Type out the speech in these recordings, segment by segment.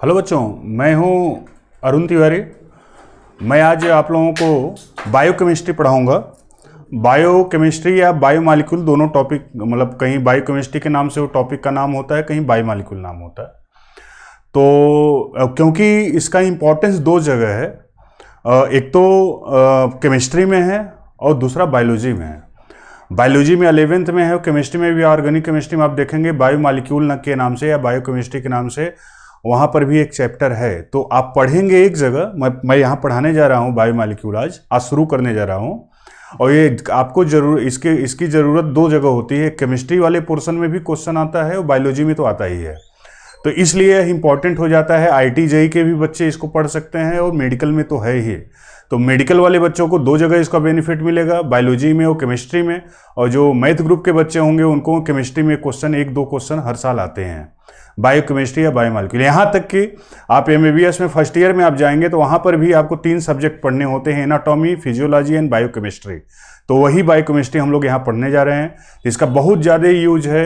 Hello बच्चों, मैं हूं अरुण तिवारी। मैं आज आप लोगों को बायोकेमिस्ट्री पढ़ाऊंगा। बायोकेमिस्ट्री या बायोमॉलिक्यूल दोनों टॉपिक, मतलब कहीं बायोकेमिस्ट्री के नाम से वो टॉपिक का नाम होता है, कहीं बायोमॉलिक्यूल नाम होता है। तो क्योंकि इसका इम्पोर्टेंस दो जगह है, एक तो केमिस्ट्री में है और दूसरा बायोलॉजी में है। बायोलॉजी में 11th में है और केमिस्ट्री में भी, ऑर्गेनिक केमिस्ट्री में आप देखेंगे बायोमॉलिक्यूल के नाम से या बायोकेमिस्ट्री के नाम से वहाँ पर भी एक चैप्टर है। तो आप पढ़ेंगे एक जगह, मैं यहाँ पढ़ाने जा रहा हूँ बायोमॉलिक्यूल, आज शुरू करने जा रहा हूँ। और ये आपको जरूर इसकी ज़रूरत दो जगह होती है। केमिस्ट्री वाले पोर्शन में भी क्वेश्चन आता है और बायोलॉजी में तो आता ही है, तो इसलिए इंपॉर्टेंट हो जाता है। IIT JEE के भी बच्चे इसको पढ़ सकते हैं और मेडिकल में तो है ही। तो मेडिकल वाले बच्चों को दो जगह इसका बेनिफिट मिलेगा, बायोलॉजी में और केमिस्ट्री में। और जो मैथ ग्रुप के बच्चे होंगे उनको केमिस्ट्री में क्वेश्चन, एक दो क्वेश्चन हर साल आते हैं, बायोकेमिस्ट्री या बायोमॉलिक्यूल। यहाँ तक कि आप MBBS में फर्स्ट ईयर में आप जाएंगे तो वहाँ पर भी आपको 3 सब्जेक्ट पढ़ने होते हैं, एनाटॉमी, फिजियोलॉजी एंड बायोकेमिस्ट्री। तो वही बायोकेमिस्ट्री हम लोग यहाँ पढ़ने जा रहे हैं। इसका बहुत ज़्यादा यूज है,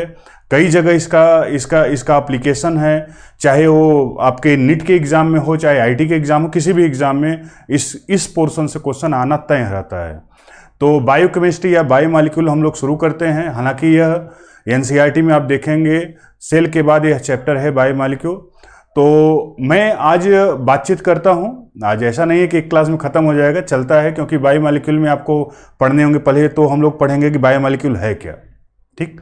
कई जगह इसका एप्लीकेशन है, चाहे वो आपके नीट के एग्ज़ाम में हो, चाहे IIT के एग्ज़ाम हो, किसी भी एग्ज़ाम में इस पोर्शन से क्वेश्चन आना तय रहता है। तो बायोकेमिस्ट्री या बायोमॉलिक्यूल हम लोग शुरू करते हैं। हालांकि यह NCERT में आप देखेंगे सेल के बाद यह चैप्टर है बायोमॉलिक्यूल। तो मैं आज बातचीत करता हूँ। आज ऐसा नहीं है कि एक क्लास में ख़त्म हो जाएगा, चलता है, क्योंकि बायोमॉलिक्यूल में आपको पढ़ने होंगे। पहले तो हम लोग पढ़ेंगे कि बायोमॉलिक्यूल है क्या, ठीक।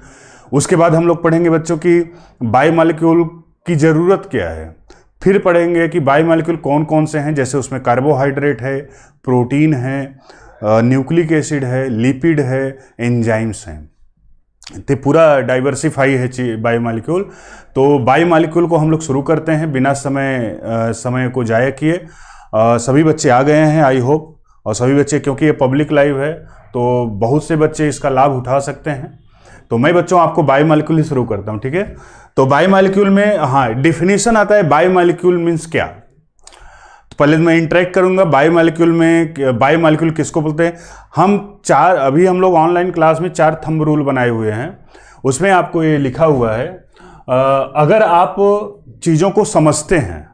उसके बाद हम लोग पढ़ेंगे बच्चों की बायोमॉलिक्यूल की ज़रूरत क्या है। फिर पढ़ेंगे कि बायोमॉलिक्यूल कौन कौन से हैं, जैसे उसमें कार्बोहाइड्रेट है, प्रोटीन है, न्यूक्लिक एसिड है, लिपिड है, एंजाइम्स हैं। तो पूरा डाइवर्सिफाई है बायोमॉलिक्यूल। तो बायोमॉलिक्यूल को हम लोग शुरू करते हैं बिना समय को जाया किए। सभी बच्चे आ गए हैं आई होप, और सभी बच्चे, क्योंकि ये पब्लिक लाइव है तो बहुत से बच्चे इसका लाभ उठा सकते हैं। तो मैं बच्चों आपको बायोमॉलिक्यूल ही शुरू करता हूँ, ठीक है। तो बायोमॉलिक्यूल में डिफिनीशन आता है, बायोमॉलिक्यूल मीन्स क्या। तो पहले मैं इंटरेक्ट करूंगा बायोमॉलिक्यूल में। बायोमॉलिक्यूल किसको बोलते हैं। अभी हम लोग ऑनलाइन क्लास में 4 थंब रूल बनाए हुए हैं। उसमें आपको ये लिखा हुआ है, अगर आप चीज़ों को समझते हैं,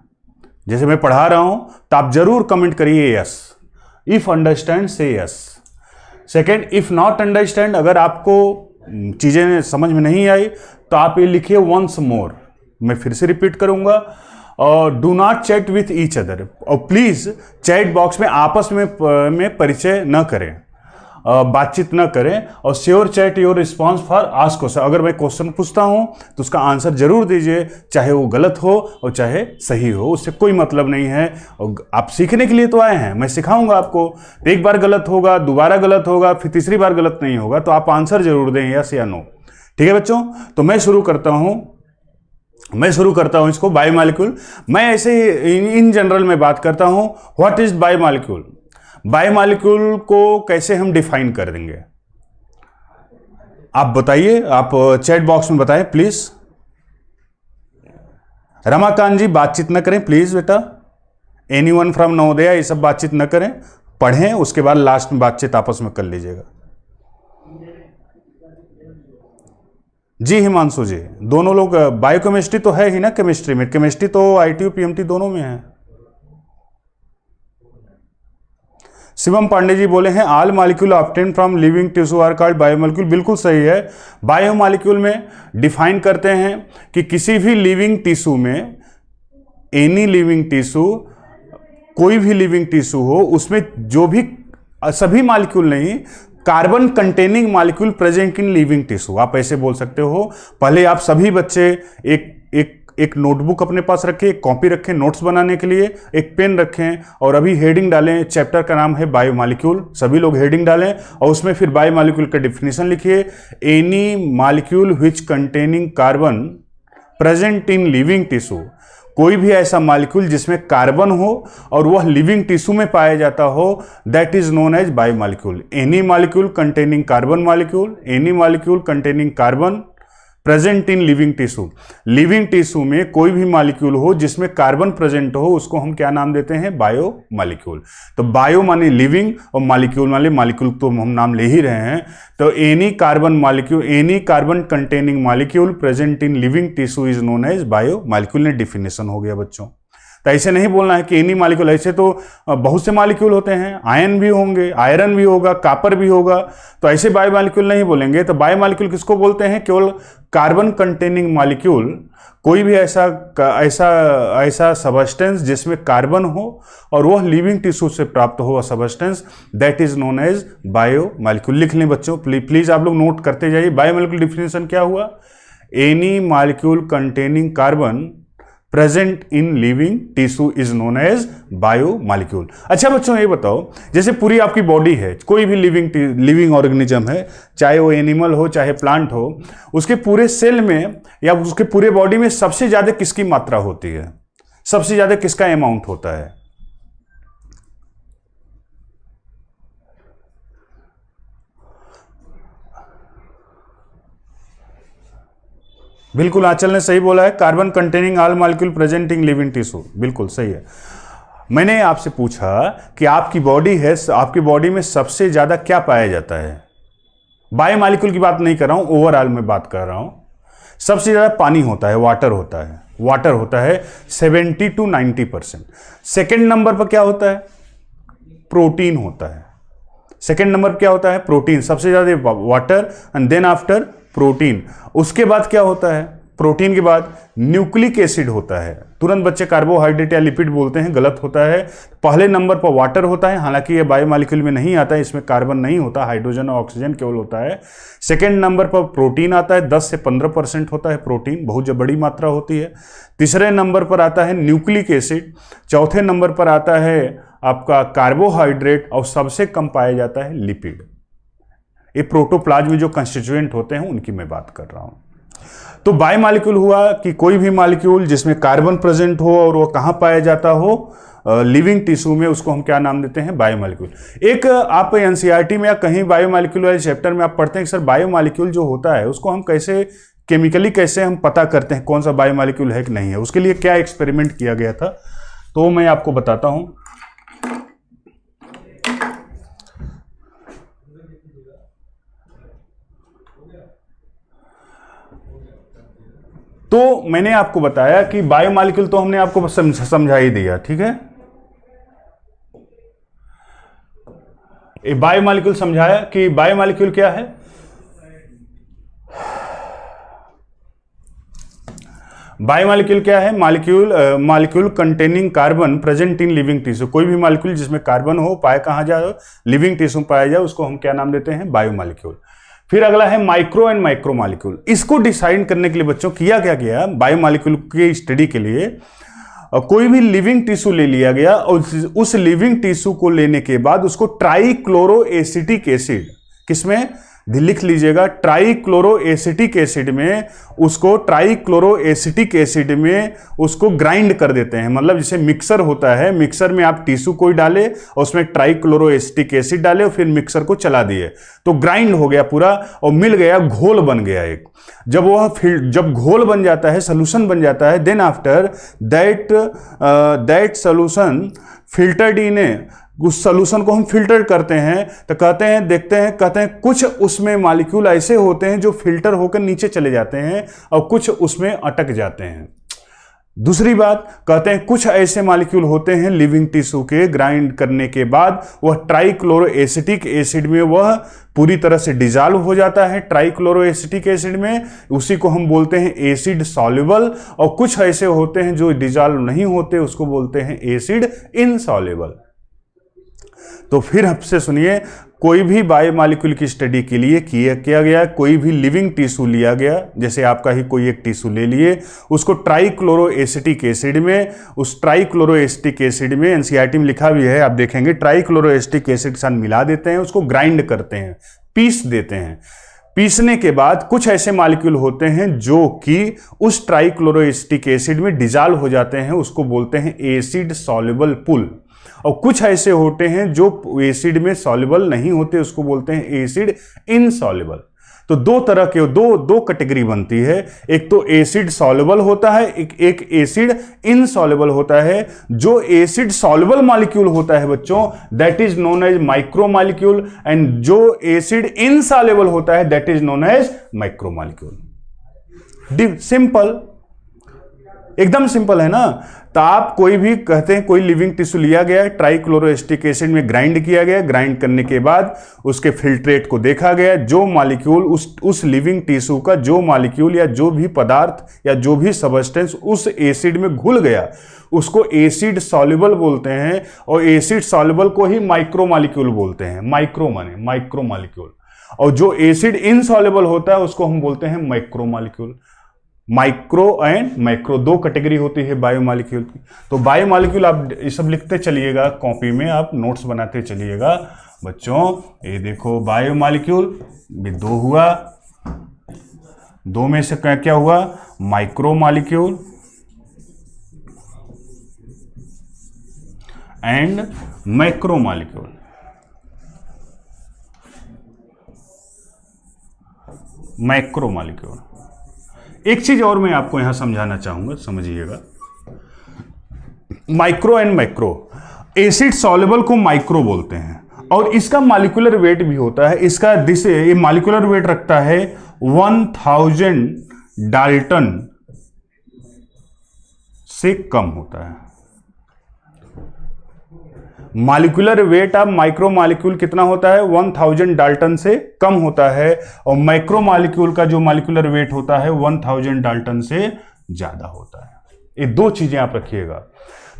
जैसे मैं पढ़ा रहा हूं, तो आप जरूर कमेंट करिए यस। इफ अंडरस्टैंड से yes. Second, if not understand, अगर आपको चीज़ें समझ में नहीं आई तो आप ये लिखिए वंस मोर। मैं फिर से रिपीट करूंगा, और do not chat with each other. और प्लीज़ चैट बॉक्स में आपस में परिचय न करें, बातचीत न करें। और sure chat your response for ask question. अगर मैं क्वेश्चन पूछता हूं तो उसका आंसर जरूर दीजिए, चाहे वो गलत हो और चाहे सही हो, उससे कोई मतलब नहीं है। और आप सीखने के लिए तो आए हैं, मैं सिखाऊंगा आपको। एक बार गलत होगा, दोबारा गलत होगा, फिर तीसरी बार गलत नहीं होगा, तो आप आंसर जरूर दें, यस या नो, ठीक है बच्चों। तो मैं शुरू करता हूं इसको, बायोमॉलिक्यूल। मैं ऐसे इन जनरल में बात करता हूं, व्हाट इज बायोमॉलिक्यूल। बायोमॉलिक्यूल को कैसे हम डिफाइन कर देंगे, आप बताइए, आप चैट बॉक्स में बताएं प्लीज। रमाकांत जी बातचीत न करें प्लीज बेटा। एनीवन फ्रॉम नवोदया, ये सब बातचीत न करें, पढ़ें, उसके बाद लास्ट में बातचीत आपस में कर लीजिएगा। जी हिमांशु जी, दोनों लोग, बायोकेमिस्ट्री तो है ही ना केमिस्ट्री में, केमिस्ट्री तो ITU PMT दोनों में है। शिवम पांडे जी बोले हैं all molecule obtain from living tissue are called biomolecule. बिल्कुल सही है। बायोमॉलिक्यूल में डिफाइन करते हैं कि किसी भी लिविंग टिश्यू में, एनी लिविंग टिश्यू, कोई भी लिविंग टिश्यू हो, उसमें जो भी, सभी मॉलिक्यूल नहीं, carbon containing molecule present in living tissue, आप ऐसे बोल सकते हो। पहले आप सभी बच्चे एक नोटबुक अपने पास रखें, एक कॉपी रखें नोट्स बनाने के लिए, एक पेन रखें, और अभी हेडिंग डालें, चैप्टर का नाम है बायोमॉलिक्यूल। सभी लोग हेडिंग डालें और उसमें फिर बायोमॉलिक्यूल का डिफिनीशन लिखिए। Any molecule which containing carbon present in living tissue, कोई भी ऐसा मॉलिक्यूल जिसमें कार्बन हो और वह लिविंग टिश्यू में पाया जाता हो, that is known as biomolecule. Any molecule containing carbon molecule, any molecule containing carbon present in living tissue. Living tissue में कोई भी मॉलिक्यूल हो जिसमें कार्बन प्रेजेंट हो, उसको हम क्या नाम देते हैं, बायोमॉलिक्यूल। तो बायो माने लिविंग और मॉलिक्यूल माने मॉलिक्यूल, तो हम नाम ले ही रहे हैं। तो any carbon molecule, any carbon containing molecule present in living tissue is known as biomolecule. ने डिफिनेशन हो गया बच्चों। तो ऐसे नहीं बोलना है कि एनी मालिक्यूल, ऐसे तो बहुत से मालिक्यूल होते हैं, आयन भी होंगे, आयरन भी होगा, कापर भी होगा, तो ऐसे बायो मालिक्यूल नहीं बोलेंगे। तो बायो मालिक्यूल किसको बोलते हैं? केवल कार्बन कंटेनिंग मालिक्यूल, कोई भी ऐसा ऐसा ऐसा सबस्टेंस जिसमें कार्बन हो और वह लिविंग टिश्यू से प्राप्त हो substance, that is known as bio molecule. लिख लें बच्चों, प्लीज आप लोग नोट करते जाइए। बायो मालिक्यूल डिफिनेशन क्या हुआ? Any molecule containing carbon present in living tissue is known as bio molecule. अच्छा बच्चों ये बताओ, जैसे पूरी आपकी बॉडी है, कोई भी लिविंग ऑर्गेनिज्म है, चाहे वो एनिमल हो चाहे प्लांट हो, उसके पूरे सेल में या उसके पूरे बॉडी में सबसे ज्यादा किसकी मात्रा होती है? सबसे ज्यादा किसका अमाउंट होता है? बिल्कुल, आंचल ने सही बोला है, carbon containing all molecule present in living tissue, बिल्कुल सही है। मैंने आपसे पूछा कि आपकी बॉडी है, आपकी बॉडी में सबसे ज्यादा क्या पाया जाता है? बायो मॉलिक्यूल की बात नहीं कर रहा हूं, ओवरऑल में बात कर रहा हूं। सबसे ज्यादा पानी होता है, वाटर होता है, वाटर होता है 70 to 90%। सेकेंड नंबर पर क्या होता है? प्रोटीन होता है। सेकेंड नंबर क्या होता है? प्रोटीन, सबसे ज्यादा water and then after protein. उसके बाद क्या होता है? प्रोटीन के बाद न्यूक्लिक एसिड होता है। तुरंत बच्चे कार्बोहाइड्रेट या लिपिड बोलते हैं, गलत होता है। पहले नंबर पर वाटर होता है, हालांकि ये बायोमॉलिक्यूल में नहीं आता है, इसमें कार्बन नहीं होता, हाइड्रोजन और ऑक्सीजन केवल होता है। सेकेंड नंबर पर प्रोटीन आता है, 10 से 15% होता है प्रोटीन, बहुत बड़ी मात्रा होती है। तीसरे नंबर पर आता है न्यूक्लिक एसिड, चौथे नंबर पर आता है आपका कार्बोहाइड्रेट और सबसे कम पाया जाता है लिपिड। ये प्रोटोप्लाज्म में जो कंस्टिट्यूएंट होते हैं उनकी मैं बात कर रहा हूं। तो बायोमॉलिक्यूल हुआ कि कोई भी मॉलिक्यूल जिसमें कार्बन प्रेजेंट हो और वो कहां पाया जाता हो? लिविंग टिश्यू में, उसको हम क्या नाम देते हैं? बायोमॉलिक्यूल। एक आप एनसीईआरटी में या कहीं बायोमॉलिक्यूल वाले चैप्टर में आप पढ़ते हैं कि सर बायोमॉलिक्यूल जो होता है उसको हम कैसे केमिकली कैसे हम पता करते हैं कौन सा बायोमॉलिक्यूल है कि नहीं है, उसके लिए क्या एक्सपेरिमेंट किया गया था, तो मैं आपको बताता हूं। तो मैंने आपको बताया कि बायोमॉलिक्यूल तो हमने आपको समझा ही दिया, ठीक है। बायोमॉलिक्यूल समझाया कि बायोमॉलिक्यूल क्या है। बायोमॉलिक्यूल क्या है? Molecule containing carbon present in living tissue. कोई भी मॉलिक्यूल जिसमें कार्बन हो, पाया कहां जाए? लिविंग टिश्यू पाया जाए, उसको हम क्या नाम देते हैं? बायोमॉलिक्यूल। फिर अगला है माइक्रो एंड माइक्रोमॉलिक्यूल। इसको डिसाइड करने के लिए बच्चों किया क्या गया? बायोमॉलिक्यूल की स्टडी के लिए कोई भी लिविंग टिश्यू ले लिया गया और उस लिविंग टिश्यू को लेने के बाद उसको ट्राइक्लोरोएसिटिक एसिड, किसमें? लिख लीजिएगा, ट्राइक्लोरोएसिटिक एसिड में, उसको ट्राइक्लोरोएसिटिक एसिड में उसको ग्राइंड कर देते हैं। मतलब जैसे मिक्सर होता है, मिक्सर में आप टिश्यू कोई डाले और उसमें ट्राइक्लोरोएसिटिक एसिड डाले और फिर मिक्सर को चला दिए तो ग्राइंड हो गया पूरा और मिल गया, घोल बन गया एक। जब घोल बन जाता है, सोल्यूशन बन जाता है, then after that solution filtered in a, उस सोल्यूशन को हम फिल्टर करते हैं तो कहते हैं कुछ उसमें मॉलिक्यूल ऐसे होते हैं जो फिल्टर होकर नीचे चले जाते हैं और कुछ उसमें अटक जाते हैं। दूसरी बात कहते हैं कुछ ऐसे मॉलिक्यूल होते हैं लिविंग टिश्यू के ग्राइंड करने के बाद वह ट्राइक्लोरोएसिटिक एसिड में वह पूरी तरह से डिजॉल्व हो जाता है। ट्राइक्लोरोएसिटिक एसिड में उसी को हम बोलते हैं एसिड सॉल्युबल, और कुछ ऐसे होते हैं जो डिजॉल्व नहीं होते, उसको बोलते हैं एसिड इनसॉल्युबल। तो फिर आपसे सुनिए, कोई भी बायोमॉलिक्यूल की स्टडी के लिए किया गया, कोई भी लिविंग टिश्यू लिया गया, जैसे आपका ही कोई एक टिश्यू ले लिए, उसको ट्राइक्लोरोएसिटिक एसिड में, उस ट्राइक्लोरोएसिटिक एसिड में एनसीईआरटी में लिखा भी है, आप देखेंगे, ट्राइक्लोरोएसिटिक एसिड के साथ मिला देते हैं, उसको ग्राइंड करते हैं, पीस देते हैं। पीसने के बाद कुछ ऐसे मॉलिक्यूल होते हैं जो कि उस ट्राइक्लोरोएसिटिक एसिड में डिजॉल्व हो जाते हैं, उसको बोलते हैं एसिड सॉल्युबल पुल। और कुछ ऐसे होते हैं जो एसिड में सॉल्युबल नहीं होते, उसको बोलते हैं एसिड इनसॉल्युबल। तो दो तरह के दो कैटेगरी बनती है, एक तो एसिड सॉल्युबल होता है, एक एसिड इनसॉल्युबल होता है। जो एसिड सॉल्युबल मॉलिक्यूल होता है बच्चों, that is known as micromolecule, and जो एसिड इनसॉल्युबल होता है that is known as macromolecule. Simple. एकदम सिंपल है ना। तो आप कोई भी कहते हैं कोई लिविंग टिश्यू लिया गया, ट्राइक्लोरोएस्टिक एसिड में ग्राइंड किया गया, ग्राइंड करने के बाद उसके फिल्ट्रेट को देखा गया, जो मॉलिक्यूल उस लिविंग टिश्यू का जो मॉलिक्यूल या जो भी पदार्थ या जो भी सबस्टेंस उस एसिड में घुल गया उसको एसिड सॉल्युबल बोलते हैं, और एसिड सॉल्युबल को ही माइक्रो मॉलिक्यूल बोलते हैं। माइक्रो माने माइक्रो मॉलिक्यूल, और जो एसिड इनसॉल्युबल होता है उसको हम बोलते हैं macro molecule. Micro and macro दो कैटेगरी होती है बायोमॉलिक्यूल की। तो बायोमॉलिक्यूल आप ये सब लिखते चलिएगा, कॉपी में आप नोट्स बनाते चलिएगा बच्चों। ये देखो बायोमॉलिक्यूल भी दो हुआ, दो में से क्या हुआ, micro molecule and macro molecule. Macro molecule. एक चीज और मैं आपको यहां समझाना चाहूंगा, समझिएगा। Micro and macro, acid soluble को माइक्रो बोलते हैं, और इसका मॉलिक्यूलर वेट भी होता है, इसका ये मॉलिक्यूलर वेट रखता है 1000 डाल्टन से कम होता है। Molecular weight of micro molecule कितना होता है, 1000 डाल्टन से कम होता है, और माइक्रो मॉलिक्यूल का जो मॉलिक्यूलर वेट होता है 1000 डाल्टन से ज्यादा होता है। ये दो चीजें आप रखिएगा,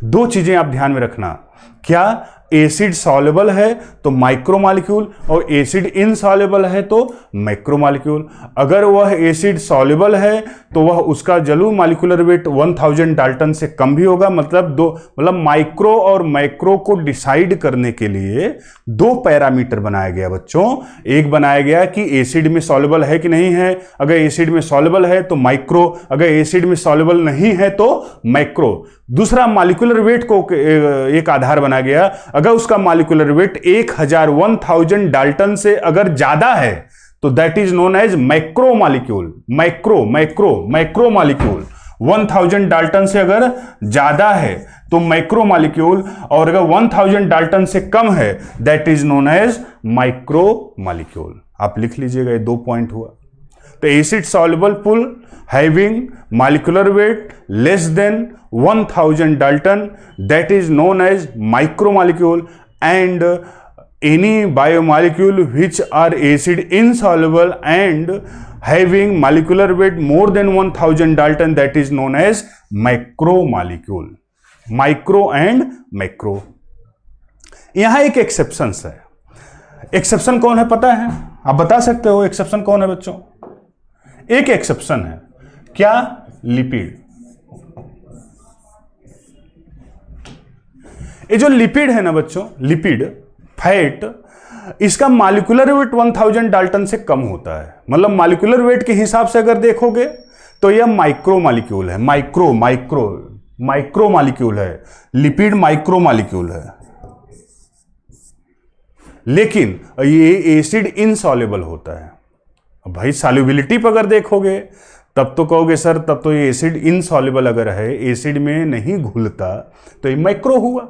दो चीजें आप ध्यान में रखना। क्या एसिड सॉल्युबल है तो माइक्रो मॉलिक्यूल, और एसिड इनसॉल्युबल है तो मैक्रो मॉलिक्यूल। अगर वह एसिड सॉल्युबल है तो वह उसका जरूर मॉलिक्यूलर वेट 1000 डाल्टन से कम भी होगा। मतलब माइक्रो और मैक्रो को डिसाइड करने के लिए दो पैरामीटर बनाया गया बच्चों। एक बनाया गया कि एसिड में सॉल्युबल है कि नहीं है, अगर एसिड में सॉल्युबल है तो माइक्रो, अगर एसिड में सॉल्युबल नहीं है तो मैक्रो। दूसरा मॉलिक्यूलर वेट को एक आधार बनाया गया, अगर उसका मॉलिक्यूलर वेट 1000 डाल्टन से अगर ज्यादा है तो that is known as macro molecule. Macro molecule 1000 dalton से अगर ज्यादा है तो मैक्रो मॉलिक्यूल, और अगर 1000 डाल्टन से कम है that is known as micro molecule. आप लिख लीजिएगा, ये दो पॉइंट हुआ। तो acid soluble pool having molecular weight less than 1000 Dalton, that is known as micromolecule, and any biomolecule which are acid insoluble and having molecular weight more than 1000 Dalton, that is known as macromolecule. Micro and macro. यहां एक exception है। Exception कौन है पता है? आप बता सकते हो एक्सेप्शन कौन है बच्चों? एक एक्सेप्शन है, क्या? लिपिड। ये जो लिपिड है ना बच्चों, लिपिड फैट, इसका मॉलिक्यूलर वेट 1000 डाल्टन से कम होता है। मतलब मॉलिक्यूलर वेट के हिसाब से अगर देखोगे तो यह माइक्रो मॉलिक्यूल है। माइक्रो मॉलिक्यूल है, लिपिड माइक्रो मॉलिक्यूल है। लेकिन ये एसिड इनसॉल्युबल होता है। भाई सॉल्युबिलिटी पर अगर देखोगे तब तो कहोगे सर तब तो ये एसिड इनसॉल्युबल अगर है, एसिड में नहीं घुलता तो ये मैक्रो हुआ।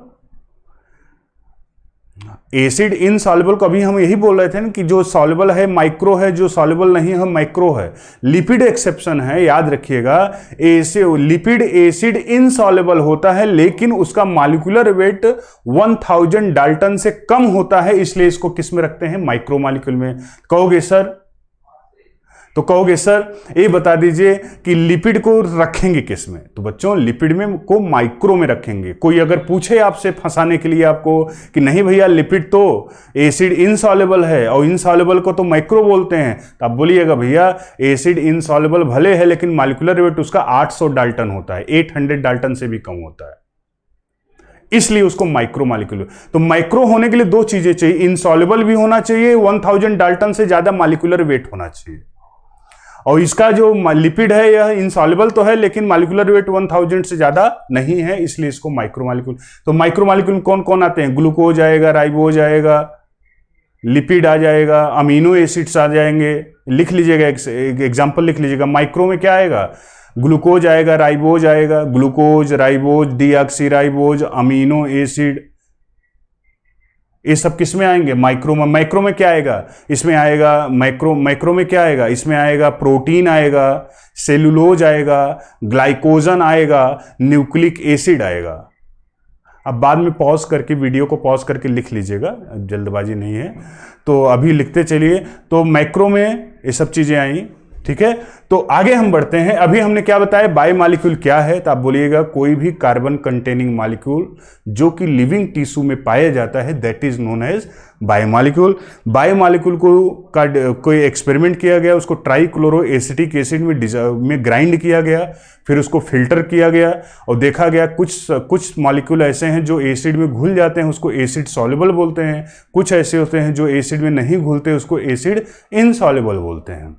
एसिड इनसॉल्युबल को अभी हम यही बोल रहे थे ना कि जो सॉल्युबल है माइक्रो है, जो सॉल्युबल नहीं है मैक्रो है। लिपिड एक्सेप्शन है, याद रखिएगा। लिपिड एसिड इनसॉल्युबल होता है लेकिन उसका मॉलिक्यूलर वेट 1000 डाल्टन से कम होता है, इसलिए इसको किस में रखते हैं? माइक्रो मॉलिक्यूल में। कहोगे सर ये बता दीजिए कि लिपिड को रखेंगे किस में? तो बच्चों लिपिड में को माइक्रो में रखेंगे। कोई अगर पूछे आपसे फंसाने के लिए आपको कि नहीं भैया लिपिड तो एसिड इनसॉल्युबल है और इनसॉल्युबल को तो माइक्रो बोलते हैं, तो आप बोलिएगा भैया एसिड इनसॉल्युबल भले है लेकिन मॉलिक्यूलर वेट उसका 800 डाल्टन होता है, 800 डाल्टन से भी कम होता है, इसलिए उसको माइक्रो मॉलिक्यूल। तो माइक्रो होने के लिए दो चीजें चाहिए, इनसॉल्युबल भी होना चाहिए, 1000 डाल्टन से ज्यादा मॉलिक्यूलर वेट होना चाहिए। और इसका जो लिपिड है यह इनसॉल्युबल तो है लेकिन मॉलिक्यूलर वेट 1000 से ज्यादा नहीं है, इसलिए इसको माइक्रो मॉलिक्यूल। तो माइक्रो मॉलिक्यूल कौन कौन आते हैं? ग्लूकोज आएगा, राइबोज आएगा, लिपिड आ जाएगा, अमीनो एसिड्स आ जाएंगे। लिख लीजिएगा, एक एग्जांपल लिख लीजिएगा। माइक्रो में क्या आएगा? ग्लूकोज आएगा, राइबोज आएगा, glucose, ribose, deoxy ribose, amino acid, ये सब किस में आएंगे? माइक्रो में। माइक्रो में क्या आएगा? इसमें आएगा माइक्रो में क्या आएगा? इसमें आएगा प्रोटीन आएगा, सेलुलोज आएगा, ग्लाइकोजन आएगा, न्यूक्लिक एसिड आएगा। अब बाद में पॉज करके, वीडियो को पॉज करके लिख लीजिएगा, जल्दबाजी नहीं है, तो अभी लिखते चलिए। तो माइक्रो में ये सब चीजें आई, ठीक है। तो आगे हम बढ़ते हैं। अभी हमने क्या बताया, बायोमॉलिक्यूल क्या है? तो आप बोलिएगा कोई भी कार्बन कंटेनिंग मॉलिक्यूल जो कि लिविंग टिश्यू में पाया जाता है, that is known as biomolecule. Biomolecule को कोई एक्सपेरिमेंट किया गया, उसको ट्राइक्लोरो एसिटिक एसिड में ग्राइंड किया गया, फिर उसको फिल्टर किया गया और देखा गया कुछ मॉलिक्यूल ऐसे हैं जो एसिड में घुल जाते हैं, उसको एसिड सॉल्युबल बोलते हैं। कुछ ऐसे होते हैं जो एसिड में नहीं घुलते, उसको एसिड इनसॉल्युबल बोलते हैं।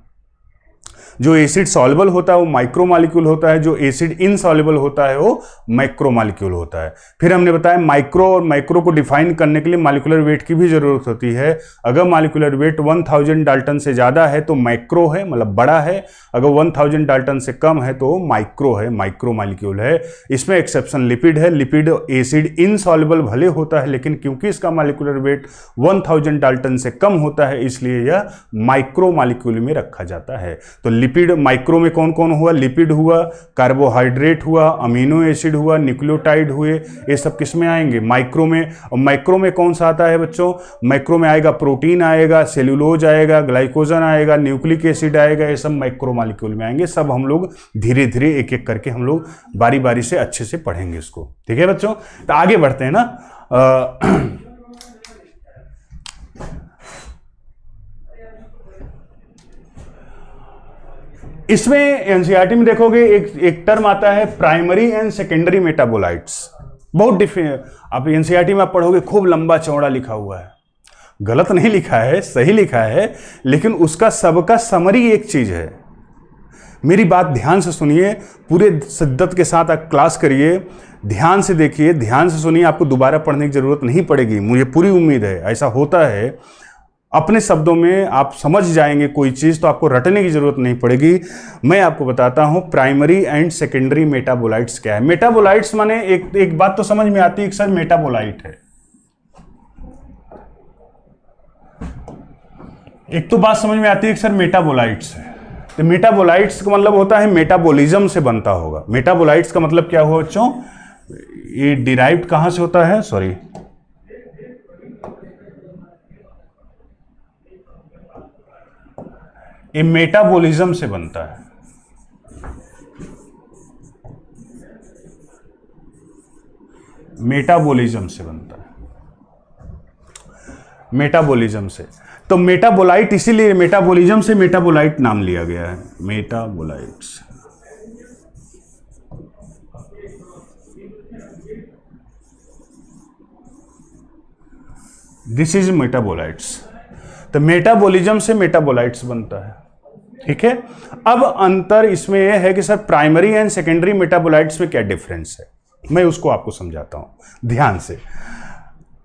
जो एसिड सॉल्युबल होता है वो माइक्रोमॉलिक्यूल होता है, जो एसिड इनसॉल्युबल होता है वो मैक्रोमॉलिक्यूल होता है। फिर हमने बताया माइक्रो और मैक्रो को डिफाइन करने के लिए मॉलिक्यूलर वेट की भी जरूरत होती है। अगर मॉलिक्यूलर वेट 1000 डाल्टन से ज्यादा है तो मैक्रो है, मतलब बड़ा है। अगर 1000 डाल्टन से कम है तो माइक्रो है, माइक्रोमॉलिक्यूल है। इसमें एक्सेप्शन लिपिड है। लिपिड एसिड इनसॉल्युबल भले होता है, लेकिन क्योंकि इसका मॉलिक्यूलर वेट 1000 डाल्टन से कम होता है, इसलिए यह माइक्रोमॉलिक्यूल में रखा जाता है। तो लिपिड माइक्रो में कौन कौन हुआ? लिपिड हुआ, कार्बोहाइड्रेट हुआ, अमीनो एसिड हुआ, न्यूक्लियोटाइड हुए, ये सब किस में आएंगे? माइक्रो में। और माइक्रो में कौन सा आता है बच्चों? माइक्रो में आएगा प्रोटीन आएगा, सेल्यूलोज आएगा, ग्लाइकोजन आएगा, न्यूक्लिक एसिड आएगा, ये सब माइक्रो मॉलिक्यूल में आएंगे। सब हम लोग धीरे धीरे एक एक करके हम लोग बारी बारी से अच्छे से पढ़ेंगे इसको, ठीक है बच्चों। तो आगे बढ़ते हैं ना। इसमें एनसीईआरटी में देखोगे एक टर्म आता है प्राइमरी एंड सेकेंडरी मेटाबोलाइट्स। बहुत आप एनसीईआरटी में आप पढ़ोगे, खूब लंबा चौड़ा लिखा हुआ है। गलत नहीं लिखा है, सही लिखा है, लेकिन उसका सबका समरी एक चीज है। मेरी बात ध्यान से सुनिए, पूरे शिद्दत के साथ आप क्लास करिए, ध्यान से देखिए, ध्यान से सुनिए। आपको दोबारा पढ़ने की जरूरत नहीं पड़ेगी, मुझे पूरी उम्मीद है ऐसा होता है। अपने शब्दों में आप समझ जाएंगे कोई चीज़, तो आपको रटने की जरूरत नहीं पड़ेगी। मैं आपको बताता हूं प्राइमरी एंड सेकेंडरी मेटाबोलाइट्स क्या है। मेटाबोलाइट्स माने एक बात तो समझ में आती है कि सर मेटाबोलाइट है, एक तो बात समझ में आती है कि सर मेटाबोलाइट्स है। तो मेटाबोलाइट्स का मतलब होता है मेटाबॉलिज्म से बनता होगा। मेटाबोलाइट्स का मतलब क्या हुआ बच्चों? ये डिराइव्ड कहां से होता है? सॉरी, ये मेटाबॉलिज्म से बनता है। मेटाबॉलिज्म से बनता है, मेटाबॉलिज्म से। तो मेटाबोलाइट इसीलिए मेटाबॉलिज्म से मेटाबोलाइट नाम लिया गया है, मेटाबोलाइट्स। This is metabolites. तो मेटाबॉलिज्म से मेटाबोलाइट्स बनता है, ठीक है। अब अंतर इसमें यह है कि sir primary and secondary metabolites में क्या डिफरेंस है, मैं उसको आपको समझाता हूं ध्यान से।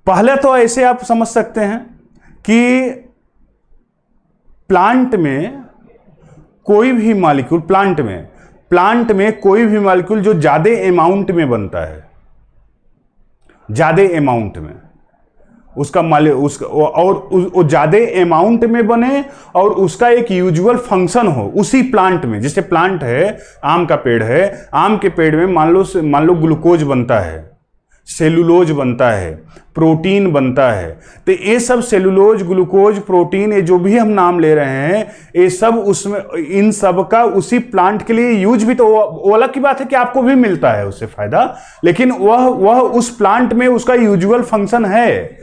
पहले तो ऐसे आप समझ सकते हैं कि प्लांट में कोई भी मॉलिक्यूल, प्लांट में कोई भी मॉलिक्यूल जो ज्यादा अमाउंट में बनता है, ज्यादा अमाउंट में उसका और ज्यादा अमाउंट में बने और उसका एक यूजुअल फंक्शन हो उसी प्लांट में। जैसे प्लांट है, आम का पेड़ है, आम के पेड़ में मान लो ग्लूकोज बनता है, सेलुलोज बनता है, प्रोटीन बनता है। तो ये सब सेलुलोज, ग्लूकोज, प्रोटीन, ये जो भी हम नाम ले रहे हैं, ये सब उसमें, इन सब का उसी प्लांट के लिए यूज भी, तो वो अलग की बात है कि आपको भी मिलता है उससे फायदा, लेकिन वह उस प्लांट में उसका यूजुअल फंक्शन है।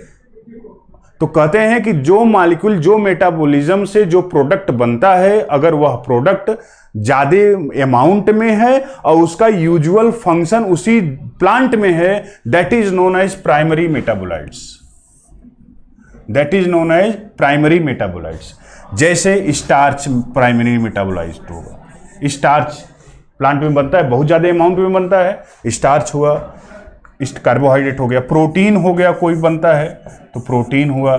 तो कहते हैं कि जो मॉलिक्यूल, जो मेटाबॉलिज्म से जो प्रोडक्ट बनता है, अगर वह प्रोडक्ट ज्यादा अमाउंट में है और उसका यूजुअल फंक्शन उसी प्लांट में है, that is known as primary metabolites. That is known as primary metabolites. जैसे स्टार्च प्राइमरी मेटाबोलाइट होगा। स्टार्च प्लांट में बनता है, बहुत ज्यादा अमाउंट में बनता है, स्टार्च हुआ, कार्बोहाइड्रेट हो गया। प्रोटीन हो गया, कोई बनता है तो प्रोटीन हुआ,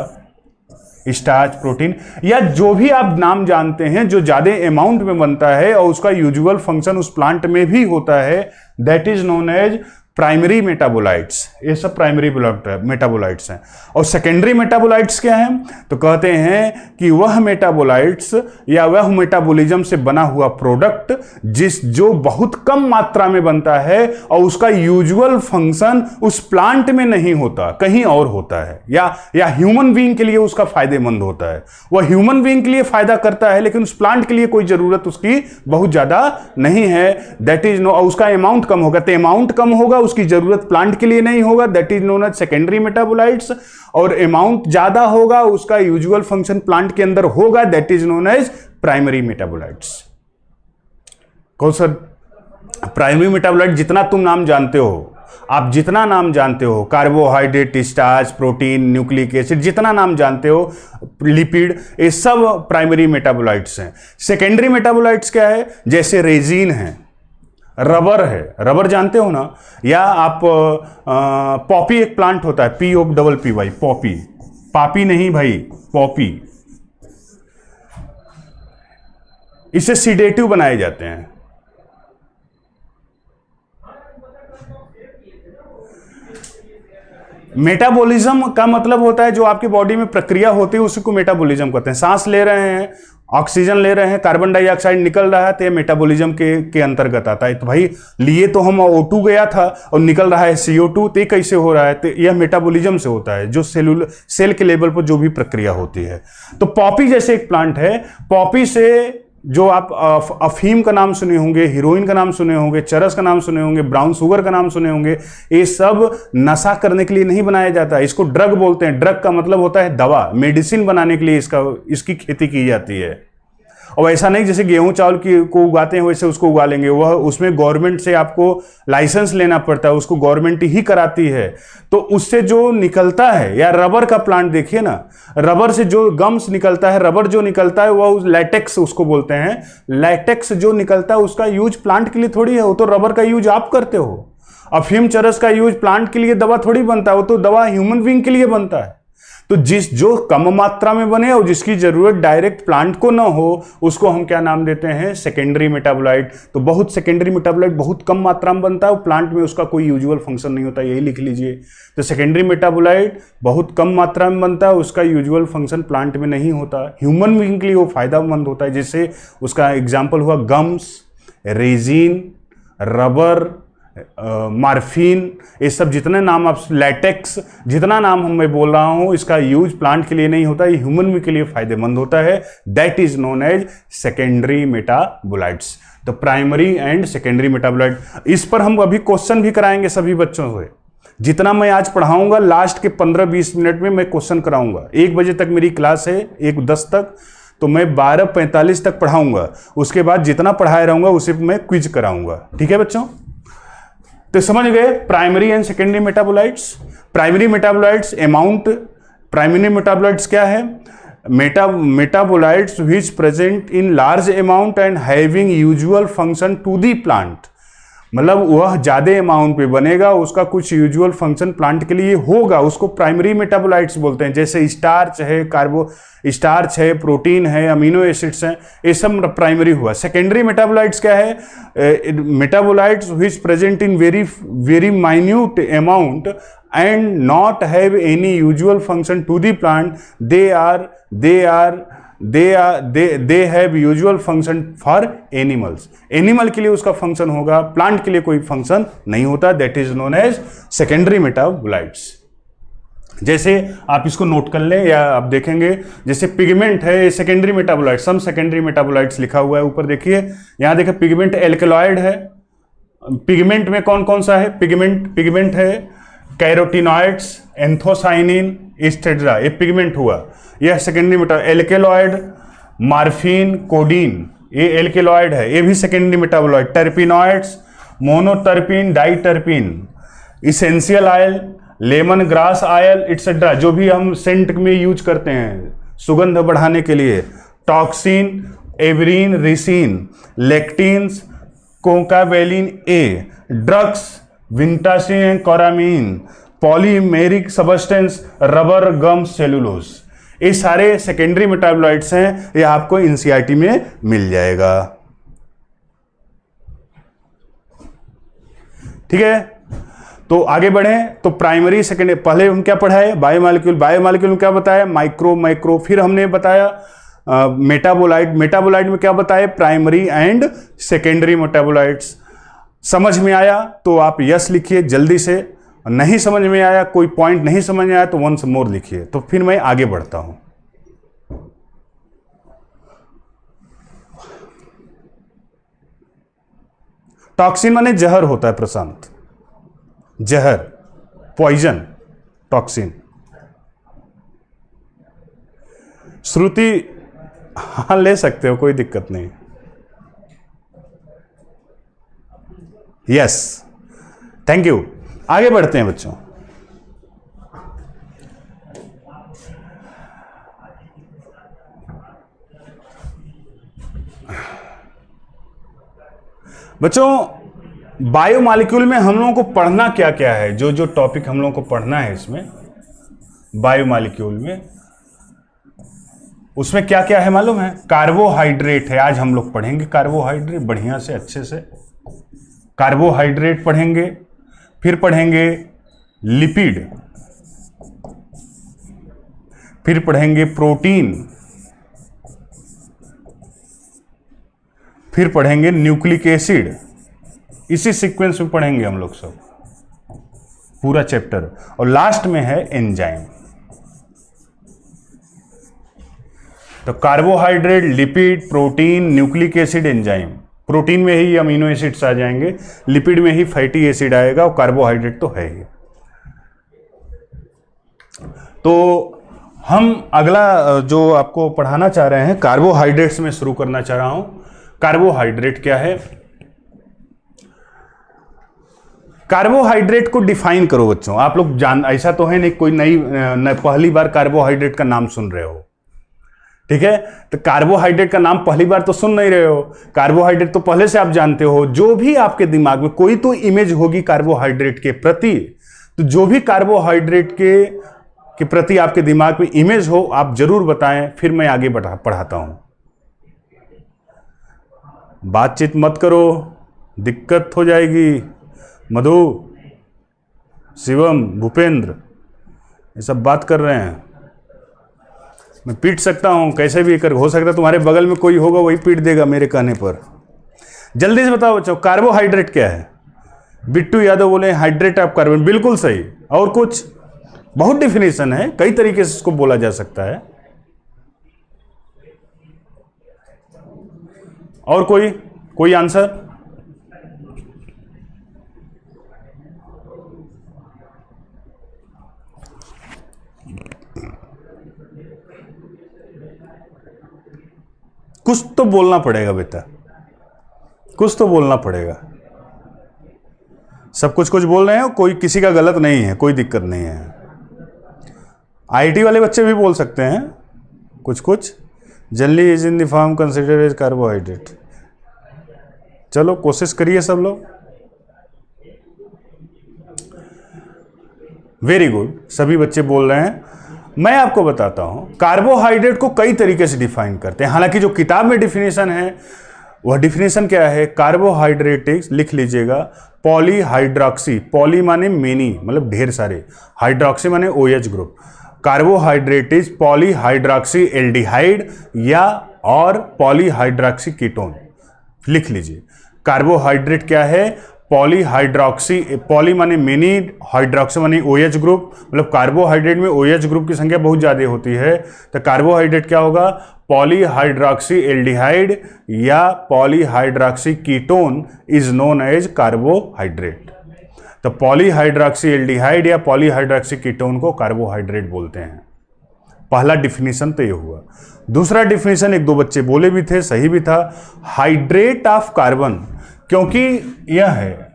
स्टार्च, प्रोटीन, या जो भी आप नाम जानते हैं जो ज्यादा अमाउंट में बनता है और उसका यूजुअल फंक्शन उस प्लांट में भी होता है, that is known as primary metabolites, ये सब प्राइमरी मेटाबोलाइट्स हैं। और सेकेंडरी मेटाबोलाइट्स क्या हैं? तो कहते हैं कि वह मेटाबोलाइट्स या वह मेटाबॉलिज्म से बना हुआ प्रोडक्ट जो बहुत कम मात्रा में बनता है और उसका यूजुअल फंक्शन उस प्लांट में नहीं होता, कहीं और होता है, या ह्यूमन बीइंग के लिए उसका फायदेमंद होता है। वह ह्यूमन बीइंग के लिए फायदा करता है लेकिन उस प्लांट के लिए कोई जरूरत उसकी बहुत ज्यादा नहीं है, दैट इज नो, उसका अमाउंट कम होगा, तो अमाउंट कम होगा, उसकी जरूरत प्लांट के लिए नहीं होगा, that is known as secondary metabolites. और अमाउंट ज्यादा होगा, उसका यूजुअल फंक्शन प्लांट के अंदर होगा, that is known as primary metabolites. कौन सा प्राइमरी मेटाबोलाइट? जितना तुम नाम जानते हो, आप जितना नाम जानते हो, carbohydrate, starch, protein, nucleic acid, जितना नाम जानते हो, लिपिड, ये सब प्राइमरी मेटाबोलाइट्स हैं। सेकेंडरी मेटाबोलाइट्स क्या है? जैसे रेजिन है, रबर है, रबर जानते हो ना, या आप पॉपी एक प्लांट होता है, POPPY, पॉपी, पापी नहीं भाई, पॉपी, इसे सीडेटिव बनाए जाते हैं। मेटाबॉलिज्म का मतलब होता है जो आपकी बॉडी में प्रक्रिया होती है उसी को मेटाबॉलिज्म कहते हैं। सांस ले रहे हैं, ऑक्सीजन ले रहे हैं, कार्बन डाइऑक्साइड निकल रहा है, तो ये मेटाबॉलिज्म के अंतर्गत आता है। तो भाई लिए तो हम O2 गया था और निकल रहा है CO2, तो ये कैसे हो रहा है? तो यह मेटाबॉलिज्म से होता है, जो सेल के लेवल पर जो भी प्रक्रिया होती है। तो पॉपी जैसे एक प्लांट है, पॉपी से जो आप अफीम का नाम सुने होंगे, हीरोइन का नाम सुने होंगे, चरस का नाम सुने होंगे, ब्राउन शुगर का नाम सुने होंगे, ये सब नशा करने के लिए नहीं बनाया जाता, इसको ड्रग बोलते हैं। ड्रग का मतलब होता है दवा, मेडिसिन बनाने के लिए इसकी खेती की जाती है। और ऐसा नहीं जैसे गेहूं चावल को उगाते हैं वैसे उसको उगा लेंगे, वह उसमें गवर्नमेंट से आपको लाइसेंस लेना पड़ता है, उसको गवर्नमेंट ही कराती है। तो उससे जो निकलता है, या रबर का प्लांट देखिए ना, रबर से जो गम्स निकलता है, रबर जो निकलता है वह लैटेक्स उसको बोलते हैं। लैटेक्स जो निकलता है उसका यूज प्लांट के लिए थोड़ी है, वो तो रबर का यूज आप करते हो। अफीम चरस का यूज प्लांट के लिए दवा थोड़ी बनता है, वो तो दवा ह्यूमन बीइंग के लिए बनता है। तो जो कम मात्रा में बने और जिसकी जरूरत डायरेक्ट प्लांट को ना हो, उसको हम क्या नाम देते हैं? Secondary metabolite. तो बहुत सेकेंडरी मेटाबोलाइट बहुत कम मात्रा में बनता है और प्लांट में उसका कोई यूजुअल फंक्शन नहीं होता, यही लिख लीजिए। तो सेकेंडरी मेटाबोलाइट बहुत कम मात्रा में बनता है, उसका यूजुअल फंक्शन प्लांट में नहीं होता, ह्यूमन बीइंग के लिए वो फायदेमंद होता है। जैसे उसका एग्जाम्पल हुआ गम्स, रेजिन, रबर, मार्फिन, ये सब जितने नाम आप, लैटेक्स, जितना नाम मैं बोल रहा हूं, इसका यूज प्लांट के लिए नहीं होता, ये ह्यूमन बीइंग के लिए फायदेमंद होता है। That is known as secondary metabolites. तो प्राइमरी एंड सेकेंडरी मेटाबोलाइट, इस पर हम अभी क्वेश्चन भी कराएंगे सभी बच्चों से। जितना मैं आज पढ़ाऊंगा लास्ट के 15-20 मिनट में मैं क्वेश्चन कराऊंगा। 1 बजे तक मेरी क्लास है, 1:10 तक, तो मैं 12:45 तक पढ़ाऊंगा। उसके बाद जितना पढ़ाए रहूंगा उसे मैं क्विज कराऊंगा। ठीक है बच्चों? तो समझ गए primary and secondary metabolites. Primary metabolites amount, primary metabolites क्या है? Metabolites which present in large amount and having usual function to the plant, मतलब वह ज्यादा अमाउंट पे बनेगा, उसका कुछ यूजुअल फंक्शन प्लांट के लिए होगा, उसको प्राइमरी मेटाबोलाइट्स बोलते हैं। जैसे स्टार्च है, स्टार्च है, प्रोटीन है, अमीनो एसिड्स हैं, ये सब प्राइमरी हुआ। सेकेंडरी मेटाबोलाइट्स क्या है? Metabolites which present in very minute amount and not have any usual function to the plant, they have usual function for animals. Animal के लिए उसका फंक्शन होगा, प्लांट के लिए कोई फंक्शन नहीं होता, that is known as secondary metabolites. जैसे आप इसको नोट कर लें या आप देखेंगे, जैसे पिगमेंट है, सेकेंडरी मेटाबोलाइट, सम सेकेंडरी मेटाबोलाइट्स लिखा हुआ है ऊपर देखिए, यहां देखिए पिगमेंट एल्कलॉइड है। पिगमेंट में कौन कौन सा है? पिगमेंट है कैरोटिनॉइड्स, एंथोसाइनिन, एस्टेड्रा, ये पिगमेंट हुआ, यह secondary metabolite. Alkaloid, morphine, codeine, ये एल्केलॉइड है, ये भी secondary metabolite. Terpenoids, monoterpene, diterpene, essential oil, lemon grass oil etcetera, जो भी हम सेंट में यूज करते हैं सुगंध बढ़ाने के लिए। टॉक्सिन, एवरीन, रिसिन, लेक्टिन्स, कोकावेलिन ए, drugs, विंटासिन, Coramine, polymeric substance, rubber, गम, सेलुलोज, ये सारे सेकेंडरी मेटाबोलाइट्स हैं, ये आपको एनसीईआरटी में मिल जाएगा। ठीक है? तो आगे बढ़ें तो प्राइमरी सेकेंडरी, पहले हम क्या पढ़ाए, बायोमॉलिक्यूल, बायोमॉलिक्यूल में क्या बताया, माइक्रो, फिर हमने बताया मेटाबोलाइट, मेटाबोलाइट में क्या बताया, प्राइमरी एंड सेकेंडरी मेटाबोलाइट्स। समझ में आया तो आप यस लिखिए जल्दी से, नहीं समझ में आया, कोई पॉइंट नहीं समझ में आया तो वंस मोर लिखिए। तो फिर मैं आगे बढ़ता हूं। टॉक्सिन माने जहर होता है प्रशांत, जहर, पॉइजन, टॉक्सिन। श्रुति, हाँ ले सकते हो, कोई दिक्कत नहीं। Yes, thank you. आगे बढ़ते हैं बच्चों। बच्चों बायोमॉलिक्यूल में हम लोगों को पढ़ना क्या क्या है, जो जो टॉपिक हम लोगों को पढ़ना है इसमें बायोमॉलिक्यूल में, उसमें क्या क्या है मालूम है? कार्बोहाइड्रेट है, आज हम लोग पढ़ेंगे कार्बोहाइड्रेट बढ़िया से, अच्छे से कार्बोहाइड्रेट पढ़ेंगे। फिर पढ़ेंगे लिपिड, फिर पढ़ेंगे प्रोटीन, फिर पढ़ेंगे न्यूक्लिक एसिड। इसी सीक्वेंस में पढ़ेंगे हम लोग सब पूरा चैप्टर, और लास्ट में है एंजाइम। तो carbohydrate, lipid, protein, nucleic acid, enzyme. Protein में ही अमीनो एसिड्स आ जाएंगे, लिपिड में ही फैटी एसिड आएगा, और कार्बोहाइड्रेट तो है ही। तो हम अगला जो आपको पढ़ाना चाह रहे हैं, कार्बोहाइड्रेट्स में शुरू करना चाह रहा हूं। कार्बोहाइड्रेट क्या है? कार्बोहाइड्रेट को डिफाइन करो बच्चों। आप लोग जान, ऐसा तो है नहीं कोई पहली बार कार्बोहाइड्रेट का नाम सुन रहे हो, ठीक है? तो कार्बोहाइड्रेट का नाम पहली बार तो सुन नहीं रहे हो, कार्बोहाइड्रेट तो पहले से आप जानते हो। जो भी आपके दिमाग में कोई तो इमेज होगी कार्बोहाइड्रेट के प्रति, तो जो भी कार्बोहाइड्रेट के प्रति आपके दिमाग में इमेज हो आप जरूर बताएं, फिर मैं आगे पढ़ाता हूं। बातचीत मत करो, दिक्कत हो जाएगी। मधु, शिवम, भूपेंद्र, ये सब बात कर रहे हैं, मैं पीट सकता हूं कैसे भी कर, हो सकता है तुम्हारे बगल में कोई होगा वही पीट देगा मेरे कहने पर। जल्दी से बताओ बच्चों, कार्बोहाइड्रेट क्या है? बिट्टू यादव बोले हाइड्रेट ऑफ कार्बन, बिल्कुल सही। और कुछ? बहुत डिफिनेशन है, कई तरीके से इसको बोला जा सकता है। और कोई आंसर? कुछ तो बोलना पड़ेगा बेटा, कुछ तो बोलना पड़ेगा। सब कुछ बोल रहे हो, कोई किसी का गलत नहीं है, कोई दिक्कत नहीं है। आईटी वाले बच्चे भी बोल सकते हैं कुछ। Generally is in the form consider as carbohydrate. चलो कोशिश करिए सब लोग। वेरी गुड, सभी बच्चे बोल रहे हैं। मैं आपको बताता हूं, कार्बोहाइड्रेट को कई तरीके से डिफाइन करते हैं। हालांकि जो किताब में डिफिनेशन है वह डिफिनेशन क्या है? कार्बोहाइड्रेटिक्स, लिख लीजिएगा, पॉलीहाइड्रॉक्सी, पॉली माने मेनी, मतलब ढेर सारे, हाइड्रॉक्सी माने OH ग्रुप। कार्बोहाइड्रेट पॉलीहाइड्रॉक्सी एल्डिहाइड या और पॉलीहाइड्रॉक्सी कीटोन, लिख लीजिए। कार्बोहाइड्रेट क्या है? पॉलीहाइड्रॉक्सी, पॉली माने मेनी, हाइड्रॉक्सी माने OH ग्रुप, मतलब कार्बोहाइड्रेट में OH ग्रुप की संख्या बहुत ज्यादा होती है। तो कार्बोहाइड्रेट क्या होगा? पॉलीहाइड्रॉक्सी एल्डिहाइड या polyhydroxy ketone is known as carbohydrate. तो पॉलीहाइड्रॉक्सी एल्डिहाइड या पॉलीहाइड्रॉक्सी कीटोन को कार्बोहाइड्रेट बोलते हैं। पहला डिफिनीशन तो ये हुआ। दूसरा डिफिनीशन एक दो बच्चे बोले भी थे, सही भी था, हाइड्रेट ऑफ कार्बन, क्योंकि यह है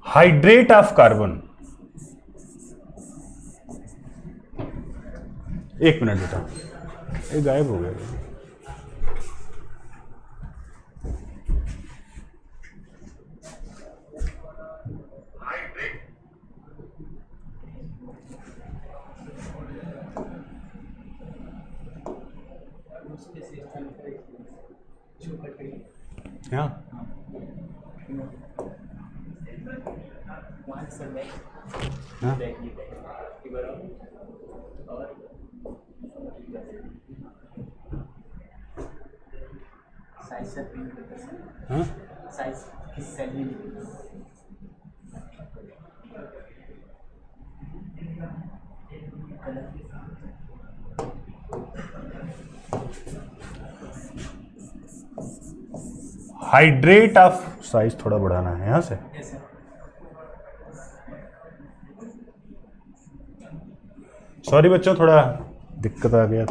हाइड्रेट ऑफ कार्बन, एक मिनट बेटा, ये गायब हो गया। हाँ हाँ हाइड्रेट ऑफ, साइज थोड़ा बढ़ाना है यहां से। सॉरी बच्चों, थोड़ा दिक्कत आ गया।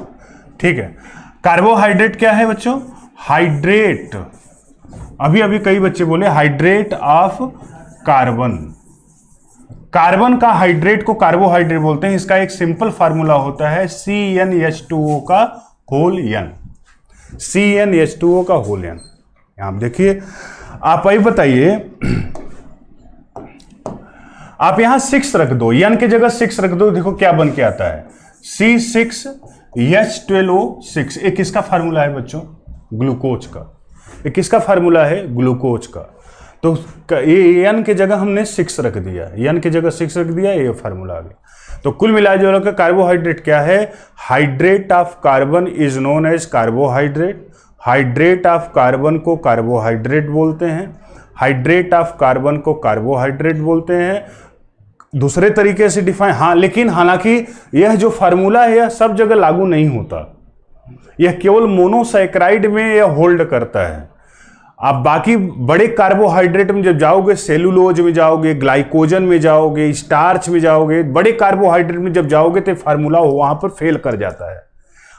ठीक है, कार्बोहाइड्रेट क्या है बच्चों? हाइड्रेट, अभी अभी कई बच्चे बोले हाइड्रेट ऑफ कार्बन। कार्बन का हाइड्रेट को कार्बोहाइड्रेट बोलते हैं। इसका एक सिंपल फार्मूला होता है CnH2O का होल n, CnH2O का होल n। यहां देखिए, आप अभी बताइए, आप यहां 6 रख दो, n की जगह 6 रख दो, देखो क्या बन के आता है, C6H12O6। एक किसका फार्मूला है बच्चों? ग्लूकोज का। एक किसका फार्मूला है? ग्लूकोज का। तो ये n की जगह हमने 6 रख दिया, n की जगह 6 रख दिया, ये फार्मूला आ गया। तो कुल मिला जो का कार्बोहाइड्रेट क्या है? Hydrate of carbon is known as carbohydrate. Hydrate of carbon को कार्बोहाइड्रेट बोलते हैं, हाइड्रेट ऑफ कार्बन को कार्बोहाइड्रेट बोलते हैं। दूसरे तरीके से डिफाइन, हाँ, लेकिन हालांकि यह जो फार्मूला है यह सब जगह लागू नहीं होता, यह केवल मोनोसैकराइड में यह होल्ड करता है। आप बाकी बड़े कार्बोहाइड्रेट में जब जाओगे, सेलुलोज में जाओगे, ग्लाइकोजन में जाओगे, स्टार्च में जाओगे, बड़े कार्बोहाइड्रेट में जब जाओगे तो फार्मूला वहां पर फेल कर जाता है।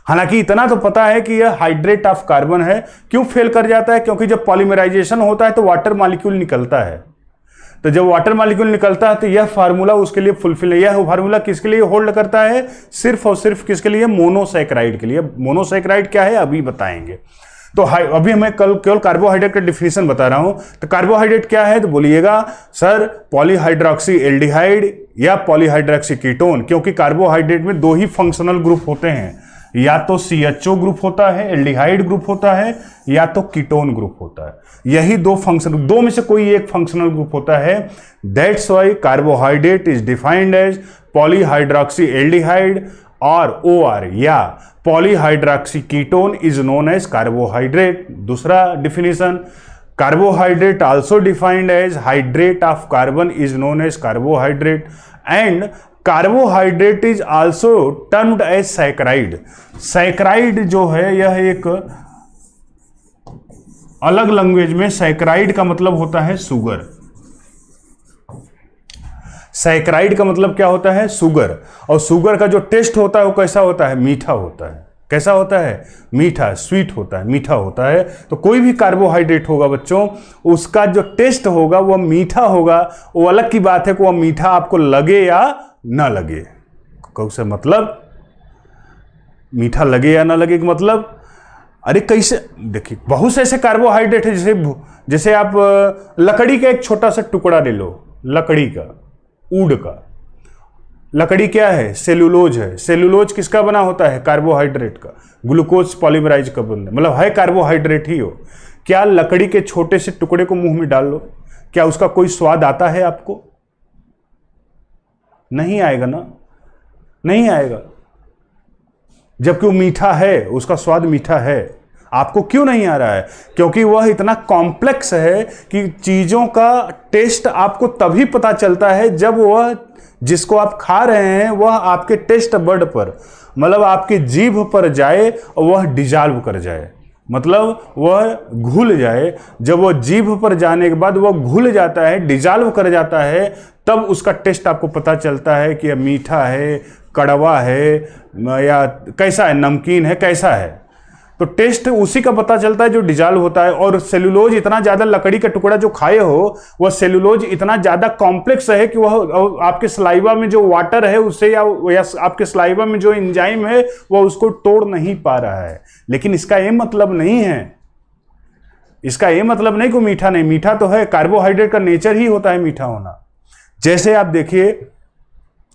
हालांकि इतना तो पता है कि यह हाइड्रेट ऑफ कार्बन है। क्यों फेल कर जाता है? क्योंकि जब पॉलीमराइजेशन होता है तो वाटर मॉलिक्यूल निकलता है। तो जब वाटर मॉलिक्यूल निकलता है तो यह फार्मूला उसके लिए फुलफिल है। यह फार्मूला किसके लिए होल्ड करता है? सिर्फ और सिर्फ किसके लिए? मोनोसैकराइड के लिए। मोनोसैकराइड क्या है अभी बताएंगे। तो अभी मैं कल केवल कार्बोहाइड्रेट का डिफिनेशन बता रहा हूं। तो कार्बोहाइड्रेट क्या है तो बोलिएगा सर, पॉलीहाइड्रोक्सी एल्डिहाइड या पॉलीहाइड्रोक्सी कीटोन। क्योंकि कार्बोहाइड्रेट में 2 ही फंक्शनल ग्रुप होते हैं, या तो CHO ग्रुप होता है, एल्डिहाइड ग्रुप होता है, या तो कीटोन ग्रुप होता है। यही 2 फंक्शनल, 2 में से कोई एक फंक्शनल ग्रुप होता है। That's why carbohydrate is defined as polyhydroxy aldehyde और OR या polyhydroxy ketone is known as carbohydrate. दूसरा definition, carbohydrate also defined as hydrate of carbon is known as carbohydrate and carbohydrate is also termed as saccharide. Saccharide जो है यह एक अलग language में saccharide का मतलब होता है सुगर। सैकराइड का मतलब क्या होता है? सुगर। और सुगर का जो टेस्ट होता है वो कैसा होता है? मीठा होता है। कैसा होता है? मीठा, स्वीट होता है, मीठा होता है। तो कोई भी कार्बोहाइड्रेट होगा बच्चों, उसका जो टेस्ट होगा वह मीठा होगा। वो अलग की बात है कि वह मीठा आपको लगे या ना लगे। कैसे मतलब? मीठा लगे या ना लगे मतलब, अरे कैसे, देखिए बहुत से ऐसे कार्बोहाइड्रेट है, जैसे आप लकड़ी का एक छोटा सा टुकड़ा ले लो, लकड़ी का, ऊड का। लकड़ी क्या है? सेलुलोज है। सेलुलोज किसका बना होता है? कार्बोहाइड्रेट का। ग्लूकोज पॉलीमराइज का बना, मतलब है कार्बोहाइड्रेट ही हो। क्या लकड़ी के छोटे से टुकड़े को मुंह में डाल लो, क्या उसका कोई स्वाद आता है आपको? नहीं आएगा ना, नहीं आएगा। जबकि वो मीठा है, उसका स्वाद मीठा है। आपको क्यों नहीं आ रहा है? क्योंकि वह इतना कॉम्प्लेक्स है कि चीजों का टेस्ट आपको तभी पता चलता है जब वह जिसको आप खा रहे हैं वह आपके टेस्ट बड पर, मतलब आपकी जीभ पर जाए और वह डिजॉल्व कर जाए, मतलब वह घुल जाए। जब वह जीभ पर जाने के बाद वह घुल जाता है, डिजॉल्व कर जाता है, तब उसका टेस्ट आपको पता चलता है कि यह मीठा है, कड़वा है, या कैसा है, नमकीन है, कैसा है। तो टेस्ट उसी का पता चलता है जो डिजॉल्व होता है। और सेलुलोज इतना ज्यादा, लकड़ी का टुकड़ा जो खाए हो वह सेलुलोज इतना ज्यादा कॉम्प्लेक्स है कि वह आपके सलाइवा में जो वाटर है उससे या आपके सलाइवा में जो एंजाइम है वह उसको तोड़ नहीं पा रहा है। लेकिन इसका ये मतलब नहीं है, इसका ये मतलब नहीं कि मीठा नहीं, मीठा तो है, कार्बोहाइड्रेट का नेचर ही होता है मीठा होना। जैसे आप देखिए,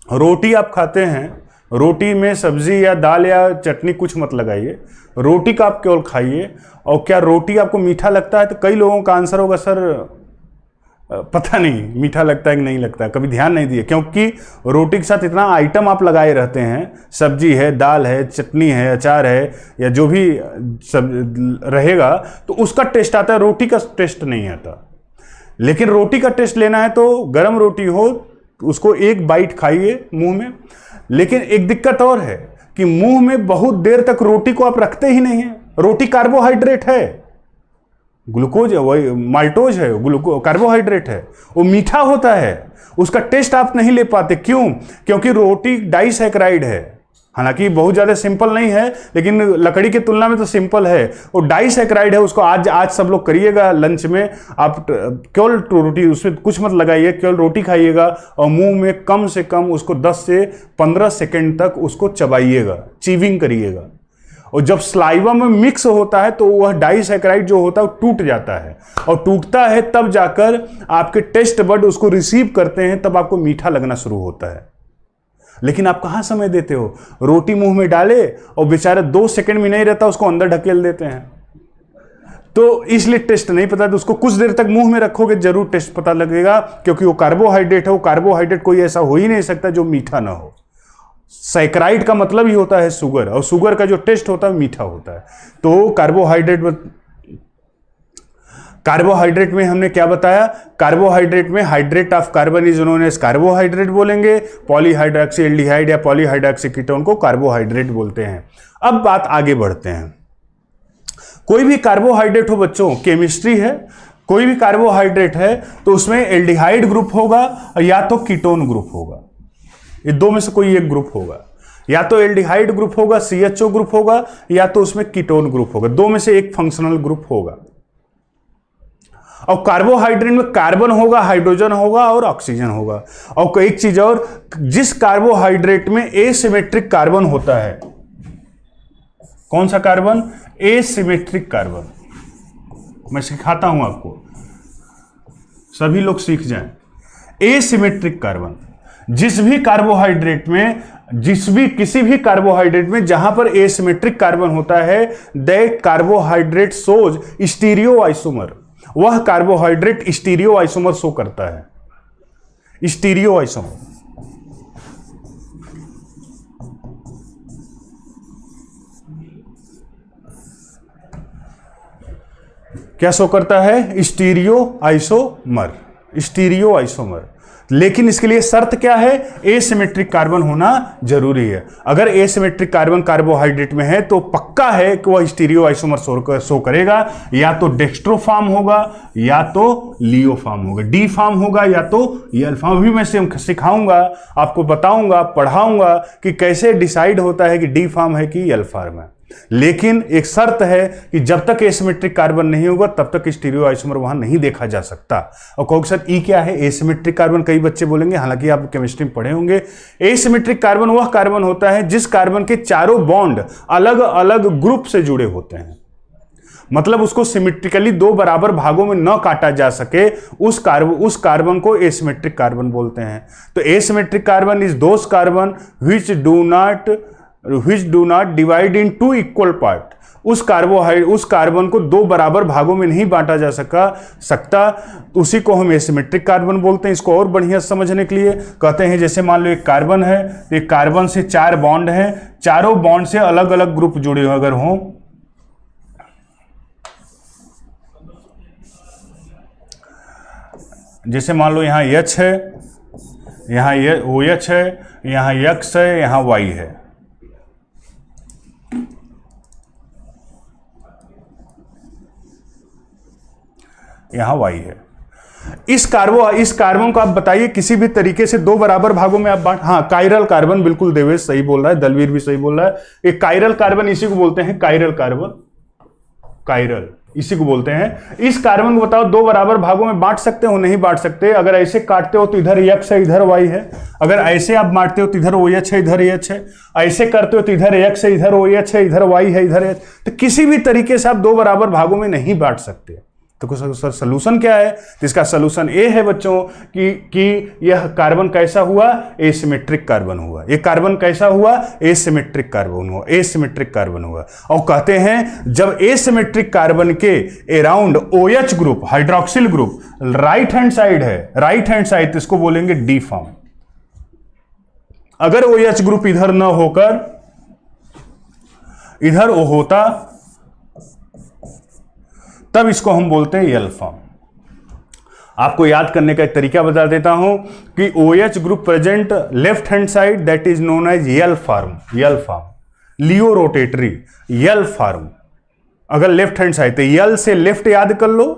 रोटी आप खाते हैं, रोटी में सब्जी या दाल या चटनी कुछ मत लगाइए, रोटी का आप केवल खाइए। और क्या रोटी आपको मीठा लगता है? तो कई लोगों का आंसर होगा सर पता नहीं मीठा लगता है कि नहीं लगता है, कभी ध्यान नहीं दिए। क्योंकि रोटी के साथ इतना आइटम आप लगाए रहते हैं, सब्जी है, दाल है, चटनी है, अचार है, या जो भी सब रहेगा, तो उसका टेस्ट आता है, रोटी का टेस्ट नहीं आता। लेकिन रोटी का टेस्ट लेना है तो गर्म रोटी हो, उसको एक बाइट खाइए मुंह में। लेकिन एक दिक्कत और है कि मुंह में बहुत देर तक रोटी को आप रखते ही नहीं है। रोटी कार्बोहाइड्रेट है, ग्लूकोज है, वही माल्टोज है, कार्बोहाइड्रेट है, वो मीठा होता है, उसका टेस्ट आप नहीं ले पाते। क्यों? क्योंकि रोटी डाइसैकेराइड है। हालांकि बहुत ज़्यादा सिंपल नहीं है, लेकिन लकड़ी की तुलना में तो सिंपल है। वो डाइसैकेराइड है, उसको आज सब लोग करिएगा लंच में, आप केवल रोटी, उसमें कुछ मत लगाइए, केवल रोटी खाइएगा और मुंह में कम से कम उसको 10 से 15 सेकेंड तक उसको चबाइएगा, चीविंग करिएगा। और जब स्लाइवा में मिक्स होता है तो वह डाइसैकेराइड जो होता है वो टूट जाता है, और टूटता है तब जाकर आपके टेस्ट बड उसको रिसीव करते हैं, तब आपको मीठा लगना शुरू होता है। लेकिन आप कहां समय देते हो? रोटी मुंह में डाले और बेचारा 2 सेकंड में नहीं रहता, उसको अंदर ढकेल देते हैं। तो इसलिए टेस्ट नहीं पता, तो उसको कुछ देर तक मुंह में रखोगे जरूर टेस्ट पता लगेगा, क्योंकि वो कार्बोहाइड्रेट है। वो कार्बोहाइड्रेट कोई ऐसा हो ही नहीं सकता जो मीठा ना हो। सैकराइड का मतलब ही होता है शुगर, और शुगर का जो टेस्ट होता है मीठा होता है। तो कार्बोहाइड्रेट में हमने क्या बताया? कार्बोहाइड्रेट में hydrate of carbon is known as carbohydrate बोलेंगे। पॉलीहाइड्रोक्सी एल्डिहाइड या पॉलीहाइड्रोक्सी कीटोन को कार्बोहाइड्रेट बोलते हैं। अब बात आगे बढ़ते हैं। कोई भी कार्बोहाइड्रेट हो बच्चों, केमिस्ट्री है, कोई भी कार्बोहाइड्रेट है तो उसमें एल्डिहाइड ग्रुप होगा या तो कीटोन ग्रुप होगा। ये दो में से कोई एक ग्रुप होगा, या तो एल्डिहाइड ग्रुप होगा, CHO ग्रुप होगा, या तो उसमें कीटोन ग्रुप होगा। दो में से एक फंक्शनल ग्रुप होगा। और कार्बोहाइड्रेट में कार्बन होगा, हाइड्रोजन होगा और ऑक्सीजन होगा। और एक चीज और, जिस कार्बोहाइड्रेट में एसिमेट्रिक कार्बन होता है, कौन सा कार्बन? Asymmetric carbon. मैं सिखाता हूं आपको, सभी लोग सीख जाएं। एसिमेट्रिक कार्बन, जिस भी कार्बोहाइड्रेट में, किसी भी कार्बोहाइड्रेट में जहां पर एसिमेट्रिक कार्बन होता है, that carbohydrate shows stereo isomer. वह कार्बोहाइड्रेट स्टीरियो आइसोमर शो करता है। स्टीरियो आइसोमर क्या शो करता है? Stereo isomer, stereo isomer. लेकिन इसके लिए शर्त क्या है? एसिमेट्रिक कार्बन होना जरूरी है। अगर एसिमेट्रिक कार्बन कार्बोहाइड्रेट में है तो पक्का है कि वह स्टीरियो आइसोमर शो करेगा। या तो डेक्स्ट्रोफार्म होगा या तो लियोफार्म होगा, डी फार्म होगा या तो यल फार्म। भी मैं सिखाऊंगा, आपको बताऊंगा, पढ़ाऊंगा कि कैसे डिसाइड होता है कि डी फार्म है कि यल फार्म है। लेकिन एक शर्त है कि जब तक एसिमेट्रिक कार्बन नहीं होगा तब तक स्टीरियो आइसोमर वहां नहीं देखा जा सकता। और कहोगे सर ई क्या है? एसिमेट्रिक कार्बन कई बच्चे बोलेंगे, हालांकि आप केमिस्ट्री में पढ़े होंगे। एसिमेट्रिक कार्बन वह कार्बन होता है जिस कार्बन के चारों बॉन्ड अलग अलग ग्रुप से जुड़े होते हैं, मतलब उसको सिमेट्रिकली 2 बराबर भागों में न काटा जा सके, उस कार्बन को एसिमेट्रिक कार्बन बोलते हैं। तो asymmetric carbon is those carbon which do not divide in 2 equal part। उस कार्बन को 2 बराबर भागों में नहीं बांटा जा सकता, उसी को हम एसिमेट्रिक कार्बन बोलते हैं। इसको और बढ़िया समझने के लिए कहते हैं, जैसे मान लो एक कार्बन है, एक कार्बन से 4 बॉन्ड हैं, चारों बॉन्ड से अलग अलग ग्रुप जुड़े अगर हों, जैसे मान लो यहां H है, यहां OH है, यहां X है, यहां Y है। यहां Y है। इस कार्बन को आप बताइए किसी भी तरीके से 2 बराबर भागों में आप बांट। हाँ, कायरल कार्बन, बिल्कुल देवेश सही बोल रहा है, दलवीर भी सही बोल रहा है। एक कायरल कार्बन, इसी को बोलते हैं कायरल कार्बन। कायरल, इसी को बोलते हैं। इस कार्बन को बताओ दो बराबर भागों में बांट सकते हो? नहीं बांट सकते। अगर ऐसे काटते हो तो इधर X है इधर Y है, अगर ऐसे आप बांटते हो तो इधर OH है इधर H है, ऐसे करते हो तो इधर X है इधर OH है इधर Y है इधर H, तो किसी भी तरीके से आप दो बराबर भागों में नहीं बांट सकते। तो सर सोल्यूशन क्या है? तो इसका सोल्यूशन ए है बच्चों कि यह कार्बन कैसा हुआ? एसिमेट्रिक कार्बन हुआ। ये कार्बन कैसा हुआ? एसिमेट्रिक कार्बन हुआ, एसिमेट्रिक कार्बन हुआ। और कहते हैं जब एसिमेट्रिक कार्बन के around OH group, hydroxyl group right hand side है, राइट हैंड साइड, तो इसको बोलेंगे डी फॉर्म। अगर OH ग्रुप इधर ना होकर इधर ओ होता तब इसको हम बोलते हैं एल फॉर्म। आपको याद करने का एक तरीका बता देता हूं कि OH group present left hand side, that is known as L form. L form laevo rotatory L form. अगर लेफ्ट हैंड साइड तो एल से लेफ्ट याद कर लो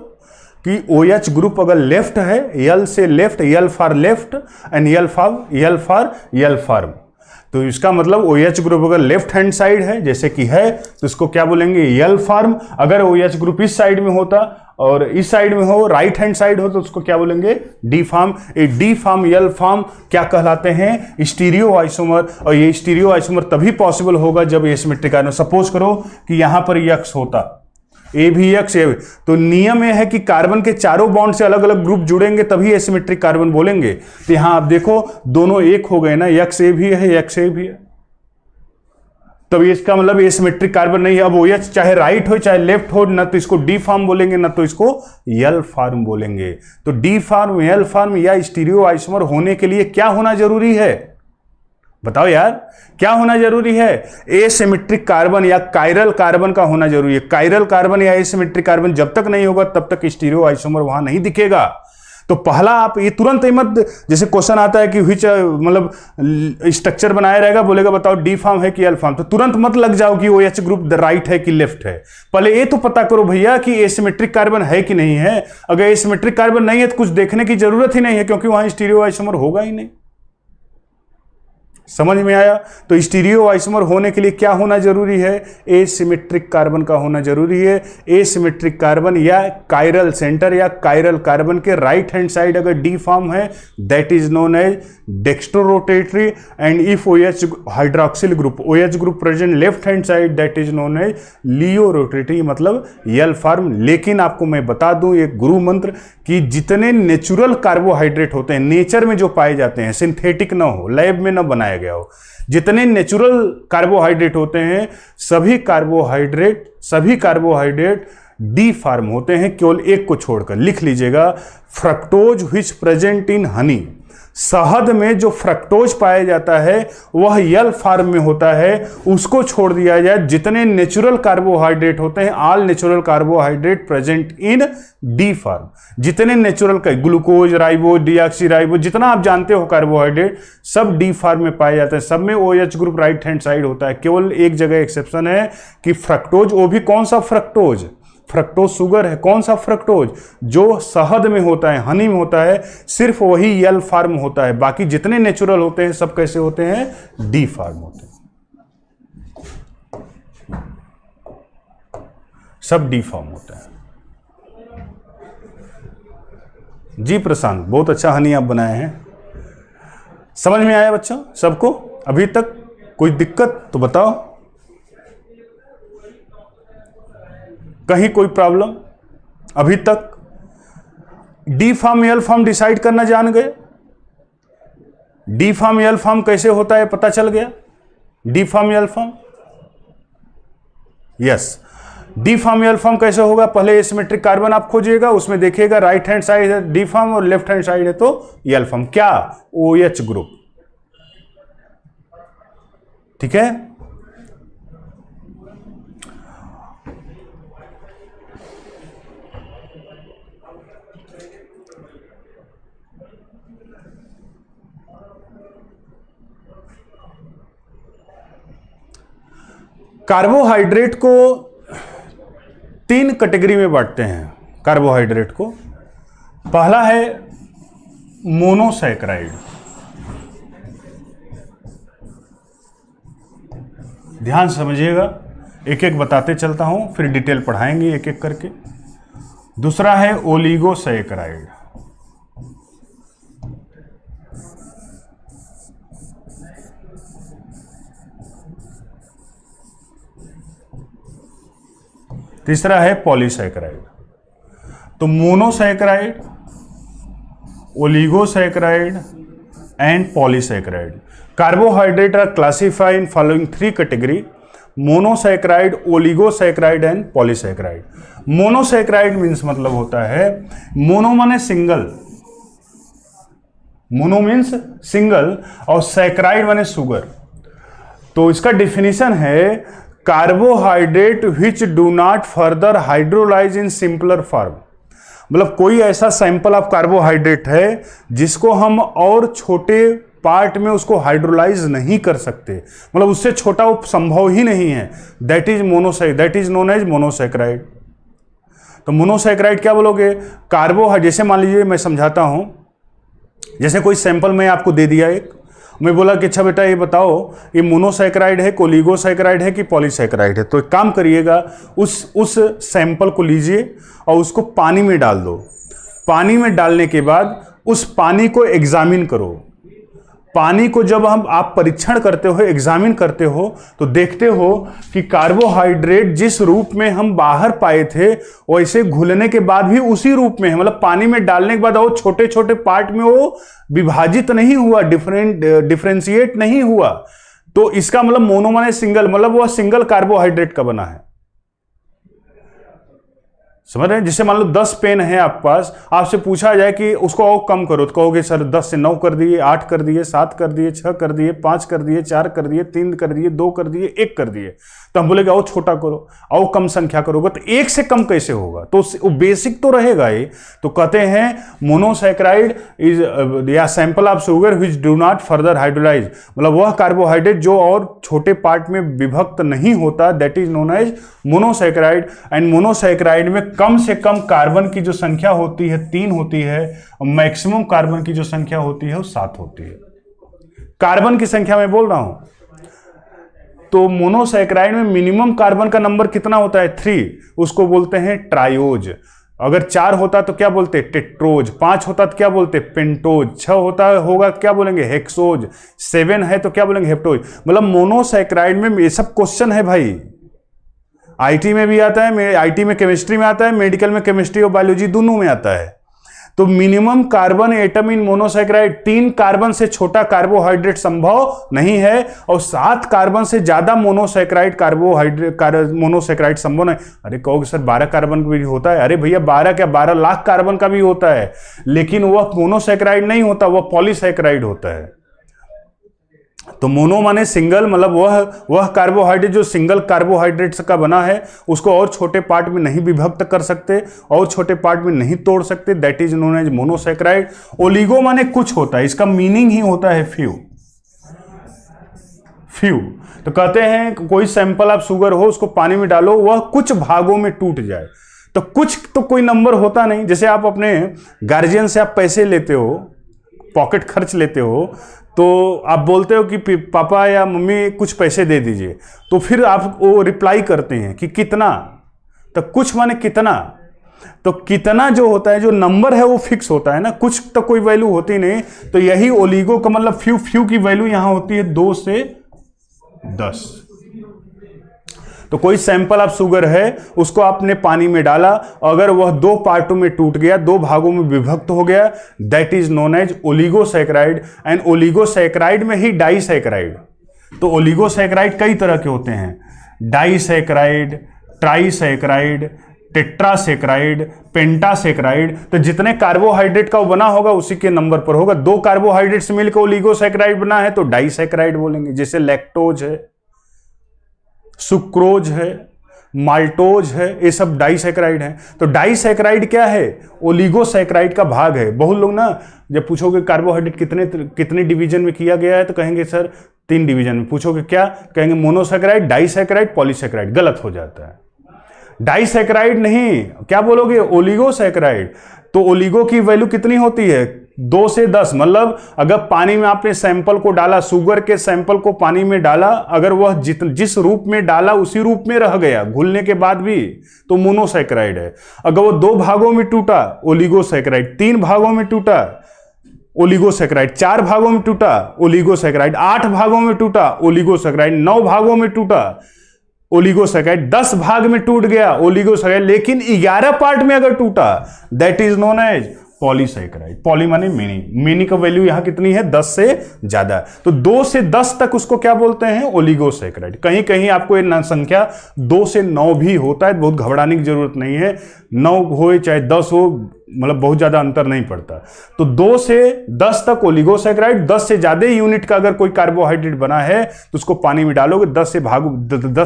कि OH ग्रुप अगर लेफ्ट है, एल से left, L for left and L for L form. तो इसका मतलब OH ग्रुप अगर लेफ्ट हैंड साइड है जैसे कि है तो इसको क्या बोलेंगे? L form. अगर OH ग्रुप इस साइड में होता और इस साइड में हो, राइट हैंड साइड हो, तो उसको क्या बोलेंगे? D form. ये डी फॉर्म एल फॉर्म क्या कहलाते हैं? Stereo isomer. और ये स्टीरियो आइसोमर तभी पॉसिबल होगा जब एसिमेट्रिक कार्बन, सपोज करो कि यहां पर X होता, ए भी X, तो नियम यह है कि कार्बन के चारों बॉन्ड से अलग अलग ग्रुप जुड़ेंगे तभी एसिमेट्रिक कार्बन बोलेंगे। तो यहां आप देखो दोनों एक हो गए ना, XA भी है XA भी है, तब इसका मतलब एसिमेट्रिक कार्बन नहीं है। अब OH चाहे राइट हो चाहे लेफ्ट हो, ना तो इसको डी फॉर्म बोलेंगे ना तो इसको एल फॉर्म बोलेंगे। तो डी फॉर्म, एल फॉर्म या स्टीरियो आइसोमर होने के लिए क्या होना जरूरी है? बताओ यार, क्या होना जरूरी है? एसिमेट्रिक कार्बन या कायरल कार्बन का होना जरूरी है। कायरल कार्बन या एसिमेट्रिक कार्बन जब तक नहीं होगा तब तक स्टीरियो आइसोमर वहां नहीं दिखेगा। तो पहला आप ये तुरंत ही मत, जैसे क्वेश्चन आता है कि व्हिच मतलब स्ट्रक्चर बनाया रहेगा, बोलेगा बताओ डी फॉर्म है कि एल फॉर्म, तो तुरंत मत लग जाओ कि OH ग्रुप राइट है कि लेफ्ट है। पहले ये तो पता करो भैया कि एसिमेट्रिक कार्बन है कि नहीं है। अगर एसिमेट्रिक कार्बन नहीं है तो कुछ देखने की जरूरत ही नहीं है, क्योंकि वहां स्टीरियो आइसोमर होगा ही नहीं। समझ में आया? तो स्टीरियो आइसोमर होने के लिए क्या होना जरूरी है? एसिमेट्रिक कार्बन का होना जरूरी है। एसिमेट्रिक कार्बन या कायरल सेंटर या कायरल कार्बन के राइट हैंड साइड अगर डी फॉर्म है, that is known as dextrorotatory. And if OH hydroxyl group, OH group present left hand side, that is known as laevorotatory, मतलब L form. लेकिन आपको मैं बता दूं एक गुरु मंत्र कि जितने नेचुरल कार्बोहाइड्रेट होते हैं, नेचर में जो पाए जाते हैं, सिंथेटिक ना हो, लैब में ना बनाया गया हो, जितने नेचुरल कार्बोहाइड्रेट होते हैं सभी कार्बोहाइड्रेट डी फॉर्म होते हैं, केवल एक को छोड़कर। लिख लीजिएगा, फ्रक्टोज व्हिच प्रेजेंट इन हनी। शहद में जो फ्रक्टोज पाया जाता है वह एल फॉर्म में होता है, उसको छोड़ दिया जाए। जितने नेचुरल कार्बोहाइड्रेट होते हैं, all natural carbohydrate present in D form. जितने नेचुरल का ग्लूकोज, राइबोज, डीऑक्सीराइबोज, जितना आप जानते हो कार्बोहाइड्रेट, सब डी फॉर्म में पाए जाते हैं। सब में OH group right hand side होता है। केवल एक जगह एक्सेप्शन है कि फ्रक्टोज, वो भी कौन सा फ्रक्टोज? फ्रक्टोज शुगर है। कौन सा फ्रक्टोज? जो शहद में होता है, हनी में होता है, सिर्फ वही एल फॉर्म होता है। बाकी जितने नेचुरल होते हैं सब कैसे होते हैं? डी फॉर्म होते हैं, सब डी फॉर्म होता है। जी प्रशांत, बहुत अच्छा हनी आप बनाए हैं। समझ में आया बच्चों सबको? अभी तक कोई दिक्कत तो बताओ, कहीं कोई प्रॉब्लम? अभी तक D form L form decide करना जान गए? डी फॉर्म एल फॉर्म कैसे होता है पता चल गया? D form L form, yes, D form L form कैसे होगा? पहले एसिमेट्रिक कार्बन आप खोजिएगा, उसमें देखिएगा राइट हैंड साइड है डी फॉर्म और लेफ्ट हैंड साइड है तो एल फॉर्म। क्या? OH group. ठीक है? कार्बोहाइड्रेट को 3 कैटेगरी में बांटते हैं। कार्बोहाइड्रेट को पहला है मोनोसैकराइड। ध्यान समझिएगा, एक एक बताते चलता हूं, फिर डिटेल पढ़ाएंगे एक एक करके। दूसरा है ओलिगोसैकराइड। तीसरा है पॉलीसैकराइड। तो monosaccharide, oligosaccharide and polysaccharide. Carbohydrate are classified in following 3 category: monosaccharide, oligosaccharide and polysaccharide. Monosaccharide means मतलब होता है, मोनो माने सिंगल, मोनो मीन्स सिंगल और सैकराइड माने शुगर। तो इसका डिफिनीशन है carbohydrate which do not further hydrolyse in simpler form. मतलब कोई ऐसा सैंपल ऑफ कार्बोहाइड्रेट है जिसको हम और छोटे पार्ट में उसको हाइड्रोलाइज नहीं कर सकते, मतलब उससे छोटा वो संभव ही नहीं है, that is known as monosaccharide. तो मोनोसैकराइड क्या बोलोगे? कार्बोहाइड्रेट, जैसे मान लीजिए मैं समझाता हूं, जैसे कोई सैंपल मैं आपको दे दिया एक, मैं बोला कि अच्छा बेटा ये बताओ ये मोनोसैकराइड है, ओलिगोसैकराइड है कि पॉलीसैकराइड है। तो एक काम करिएगा, उस सैंपल को लीजिए और उसको पानी में डाल दो। पानी में डालने के बाद उस पानी को एग्जामिन करो। पानी को जब आप परीक्षण करते हो, एग्जामिन करते हो, तो देखते हो कि कार्बोहाइड्रेट जिस रूप में हम बाहर पाए थे वैसे घुलने के बाद भी उसी रूप में है। मतलब पानी में डालने के बाद वो छोटे छोटे पार्ट में वो विभाजित नहीं हुआ, डिफरेंशिएट नहीं हुआ। तो इसका मतलब मोनो माने सिंगल, मतलब वह सिंगल कार्बोहाइड्रेट का बना है। समझ रहे हैं? जैसे मान लो 10 पेन है आपके पास, आपसे पूछा जाए कि उसको और कम करो, तो कहोगे सर 10 से 9 कर दिए, 8 कर दिए, 7 कर दिए, 6 कर दिए, 5 कर दिए, 4 कर दिए, 3 कर दिए, 2 कर दिए, 1 कर दिए। तो हम बोलेगे और छोटा करो, और कम संख्या करोगे तो 1 से कम कैसे होगा? तो वो बेसिक तो रहेगा ही। तो कहते हैं मोनोसैकराइड इज या sample of sugar which do not further hydrolyse, मतलब वह कार्बोहाइड्रेट जो और छोटे पार्ट में विभक्त नहीं होता, that is known as monosaccharide. And monosaccharide में कम से कम कार्बन की जो संख्या होती है 3 होती है, और मैक्सिमम कार्बन की जो संख्या होती है वो 7 होती है। कार्बन की संख्या मैं बोल रहा हूं। तो मोनोसैकराइड में मिनिमम कार्बन का नंबर कितना होता है? 3, उसको बोलते हैं ट्रायोज। अगर 4 होता तो क्या बोलते? टेट्रोज। 5 होता तो क्या बोलते? पेंटोज। 6 होता होगा क्या बोलेंगे? हेक्सोज। 7 है तो क्या बोलेंगे? हेप्टोज। मतलब मोनोसैकराइड में ये सब क्वेश्चन है भाई, आईटी में भी आता है, आईटी में केमिस्ट्री में आता है, मेडिकल में केमिस्ट्री और बायोलॉजी दोनों में आता है। तो minimum carbon atom in monosaccharide, 3 carbon से छोटा कार्बोहाइड्रेट संभव नहीं है, और 7 कार्बन से ज्यादा मोनोसैकराइड मोनोसैकराइड संभव नहीं। अरे कहोगे सर 12 कार्बन का भी होता है। अरे भैया 12 क्या, 12 लाख कार्बन का भी होता है, लेकिन वह मोनोसैकराइड नहीं होता, वह पॉलीसैकराइड होता है। तो मोनो माने सिंगल, मतलब वह कार्बोहाइड्रेट जो सिंगल कार्बोहाइड्रेट्स का बना है, उसको और छोटे पार्ट में नहीं विभक्त कर सकते, और छोटे पार्ट में नहीं तोड़ सकते, that is known as monosaccharide. Oligo माने कुछ होता है, इसका मीनिंग ही होता है फ्यू। तो कहते हैं कोई सैंपल ऑफ शुगर हो, उसको पानी में डालो, वह कुछ भागों में टूट जाए। तो कुछ तो कोई नंबर होता नहीं। जैसे आप अपने गार्जियन से आप पैसे लेते हो, पॉकेट खर्च लेते हो, तो आप बोलते हो कि पापा या मम्मी कुछ पैसे दे दीजिए, तो फिर आप वो रिप्लाई करते हैं कि कितना। तो कुछ माने कितना, तो कितना जो होता है, जो नंबर है वो फिक्स होता है ना, कुछ तो कोई वैल्यू होती नहीं। तो यही ओलिगो का मतलब फ्यू की वैल्यू यहां होती है 2 से 10। तो कोई सैंपल ऑफ शुगर है, उसको आपने पानी में डाला, अगर वह 2 पार्टों में टूट गया, 2 भागों में विभक्त हो गया, that is known as oligosaccharide. And oligosaccharide में ही डाइसैकराइड। तो ओलिगोसैकराइड कई तरह के होते हैं, डाइसैकराइड, ट्राइसैकराइड, टेट्रासैकराइड, पेंटासैकराइड। तो जितने कार्बोहाइड्रेट का वो बना होगा उसी के नंबर पर होगा। 2 कार्बोहाइड्रेट से मिलकर ओलिगोसैकराइड बना है तो डाइसैकराइड बोलेंगे। जैसे लैक्टोज है, सुक्रोज है, माल्टोज है, ये सब डाइसैकराइड है। तो डाइसैकराइड क्या है? ओलिगोसैकराइड का भाग है। बहुत लोग ना जब पूछोगे कार्बोहाइड्रेट कितने डिवीजन में किया गया है, तो कहेंगे सर 3 डिवीजन में। पूछोगे क्या, कहेंगे मोनोसैकराइड, डाइसैकराइड, पॉलीसैकराइड। गलत हो जाता है। डाइसैकराइड नहीं, क्या बोलोगे? ओलिगोसैकराइड। तो ओलिगो की वैल्यू कितनी होती है? 2 से 10 मतलब अगर पानी में आपने सैंपल को डाला, शुगर के सैंपल को पानी में डाला, अगर वह जिस रूप में डाला उसी रूप में रह गया घुलने के बाद भी, तो मोनोसैकेराइड है। अगर वो 2 भागों में टूटा, ओलिगोसैकेराइड। 3 भागों में टूटा, ओलिगोसैकेराइड। 4 भागों में टूटा, ओलिगोसैकेराइड। 8 भागों में टूटा, ओलिगोसैकेराइड। 9 भागों में टूटा, ओलिगोसैकेराइड। 10 भाग में टूट गया, ओलिगोसैकेराइड। लेकिन 11 पार्ट में अगर टूटा, that is known as polysaccharide. Poly माने मेनी, मेनी का वैल्यू यहां कितनी है, 10 से ज्यादा। तो 2 से 10 तक उसको क्या बोलते हैं, ओलिगोसैकेराइड। कहीं कहीं आपको ये संख्या 2 से 9 भी होता है, बहुत घबराने की जरूरत नहीं है। 9 हो चाहे 10 हो, मतलब बहुत ज्यादा अंतर नहीं पड़ता। तो 2 से 10 तक ओलिगोसैकेराइड। 10 से ज्यादा यूनिट का अगर कोई कार्बोहाइड्रेट बना है तो उसको पानी में डालोगे, 10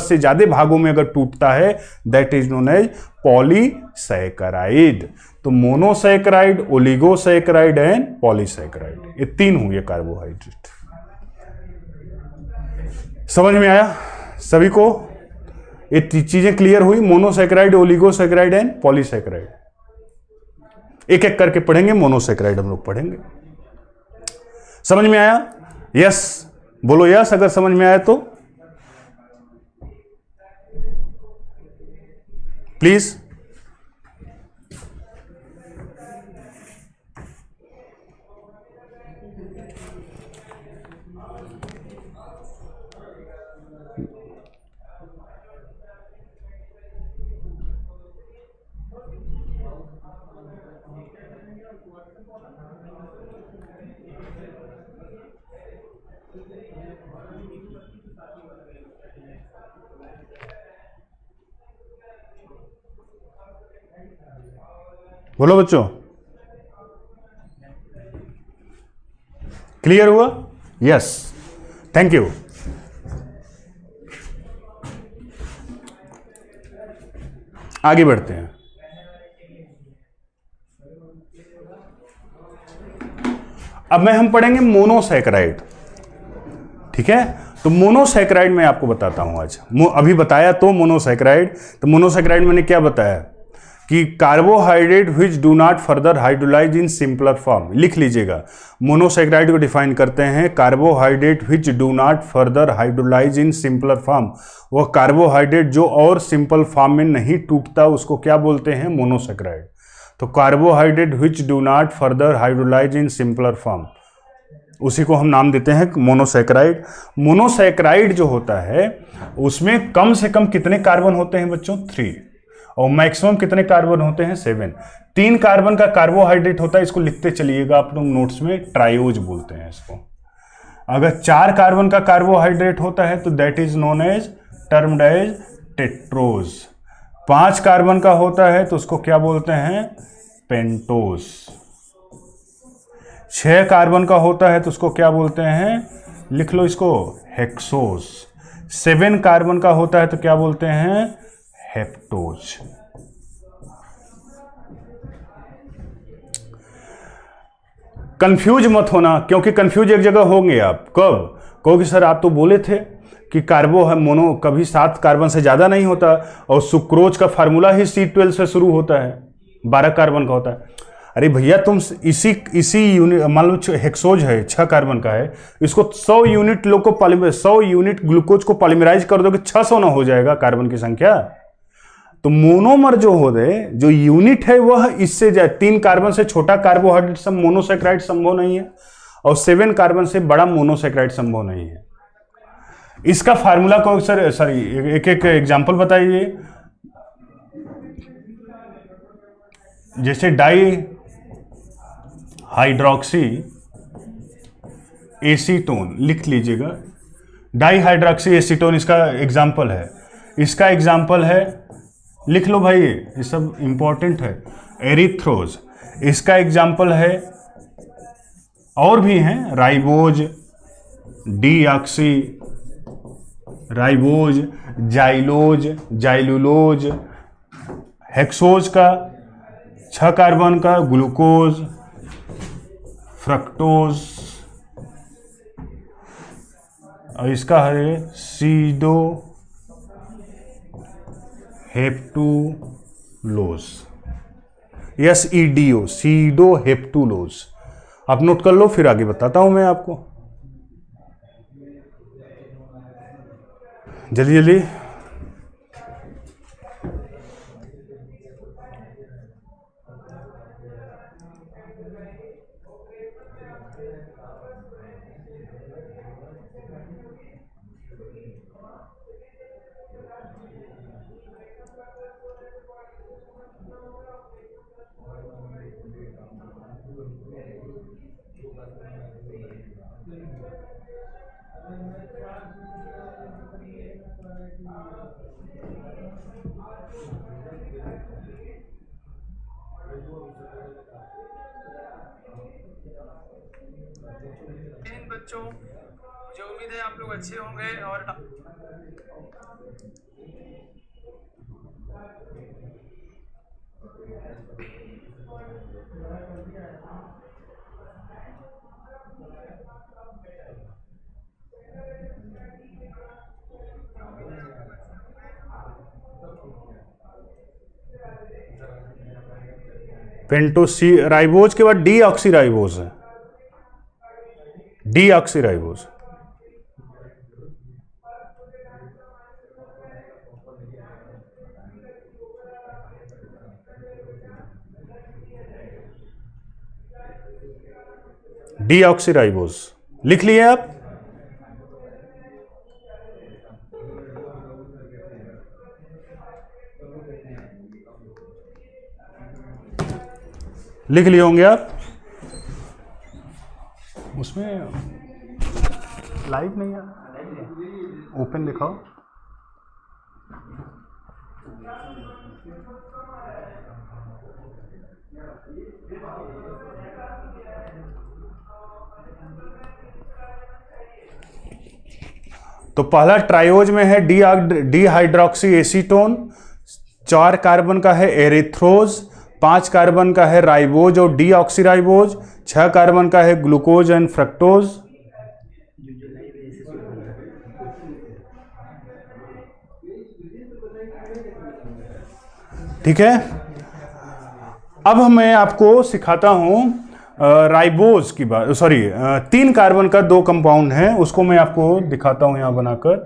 से ज्यादा भागों में अगर टूटता है, that is known as polysaccharide. तो मोनोसैकेराइड, ओलिगोसैकेराइड एंड पॉलीसैकेराइड, ये 3 हुए कार्बोहाइड्रेट। समझ में आया सभी को? ये चीजें क्लियर हुई, मोनोसैकेराइड, ओलिगोसैकेराइड एंड पॉलीसैकेराइड। एक एक करके पढ़ेंगे, मोनोसैकेराइड हम लोग पढ़ेंगे। समझ में आया? यस बोलो, यस अगर समझ में आया तो प्लीज। बोलो बच्चों, क्लियर हुआ? Yes, thank you. आगे बढ़ते हैं। अब हम पढ़ेंगे मोनोसैकेराइड। ठीक है, तो मोनोसैकेराइड मैं आपको बताता हूं आज। अभी बताया तो मोनोसैकेराइड, तो मोनोसैकेराइड मैंने क्या बताया कि carbohydrate which do not further hydrolyse in simpler form. लिख लीजिएगा, मोनोसैकेराइड को डिफाइन करते हैं carbohydrate which do not further hydrolyse in simpler form. वह कार्बोहाइड्रेट जो और सिंपल फॉर्म में नहीं टूटता उसको क्या बोलते हैं, मोनोसैकेराइड। तो carbohydrate which do not further hydrolyse in simpler form, उसी को हम नाम देते हैं मोनोसैकेराइड। मोनोसैकेराइड जो होता है उसमें कम से कम कितने कार्बन होते हैं बच्चों, 3, और मैक्सिमम कितने कार्बन होते हैं, 7। 3 कार्बन का कार्बोहाइड्रेट होता है, इसको लिखते चलिएगा आप लोग नोट्स में, ट्राइओज बोलते हैं इसको। अगर 4 कार्बन का कार्बोहाइड्रेट होता है तो that is known as, termed as tetrose. 5 carbon का होता है तो उसको क्या बोलते हैं, पेंटोज। 6 कार्बन का होता है तो उसको क्या बोलते हैं, लिख लो इसको, हेक्सोज। 7 कार्बन का होता है तो क्या बोलते हैं, हेप्टोज। कंफ्यूज मत होना, क्योंकि कंफ्यूज एक जगह होंगे आप। कब कहोगे सर आप तो बोले थे कि कार्बो है मोनो कभी 7 कार्बन से ज्यादा नहीं होता, और सुक्रोज का फार्मूला ही C12 से शुरू होता है, 12 कार्बन का होता है। अरे भैया तुम इसी यूनिट, मान लो हेक्सोज है 6 कार्बन का है, इसको 100 यूनिट लोग को 100 यूनिट ग्लूकोज को पॉलीमराइज कर दोगे 600 ना हो जाएगा कार्बन की संख्या। तो मोनोमर जो हो गए, जो यूनिट है वह इससे 3 कार्बन से छोटा कार्बोहाइड्रेट सब मोनोसैकेराइड संभव नहीं है, और 7 कार्बन से बड़ा मोनोसैकेराइड संभव नहीं है। इसका फार्मूला को सर एक एक एग्जांपल बताइए। जैसे डाई हाइड्रोक्सी एसीटोन लिख लीजिएगा, डाई हाइड्रोक्सी एसीटोन इसका एग्जाम्पल है। इसका एग्जाम्पल है, लिख लो भाई, ये सब इंपॉर्टेंट है, एरिथ्रोज। इसका एग्जाम्पल है, और भी हैं, ribose, deoxy ribose, xylose, xylulose. Hexose का 6 कार्बन का ग्लूकोज, फ्रक्टोज, और इसका है सीडो हेप्टुलोज, SEDO, सीडो हेप्टुलोज। आप नोट कर लो, फिर आगे बताता हूं मैं आपको। जल्दी जल्दी। बच्चों, मुझे उम्मीद है आप लोग अच्छे होंगे और पेंटोसी राइबोज के बाद डी ऑक्सी राइबोज है, D oxy ribose. D oxy ribose लिख लिए आप? लिख लिए होंगे आप। उसमें लाइव नहीं है, ओपन दिखाओ। तो पहला ट्रायोज में है डी हाइड्रोक्सी एसीटोन, 4 कार्बन का है एरिथ्रोज, 5 कार्बन का है राइबोज और डी ऑक्सी राइबोज, 6 कार्बन का है ग्लूकोज एंड फ्रक्टोज। ठीक है। अब मैं आपको सिखाता हूं राइबोज की बात, सॉरी 3 कार्बन का 2 कंपाउंड है, उसको मैं आपको दिखाता हूं यहां बनाकर।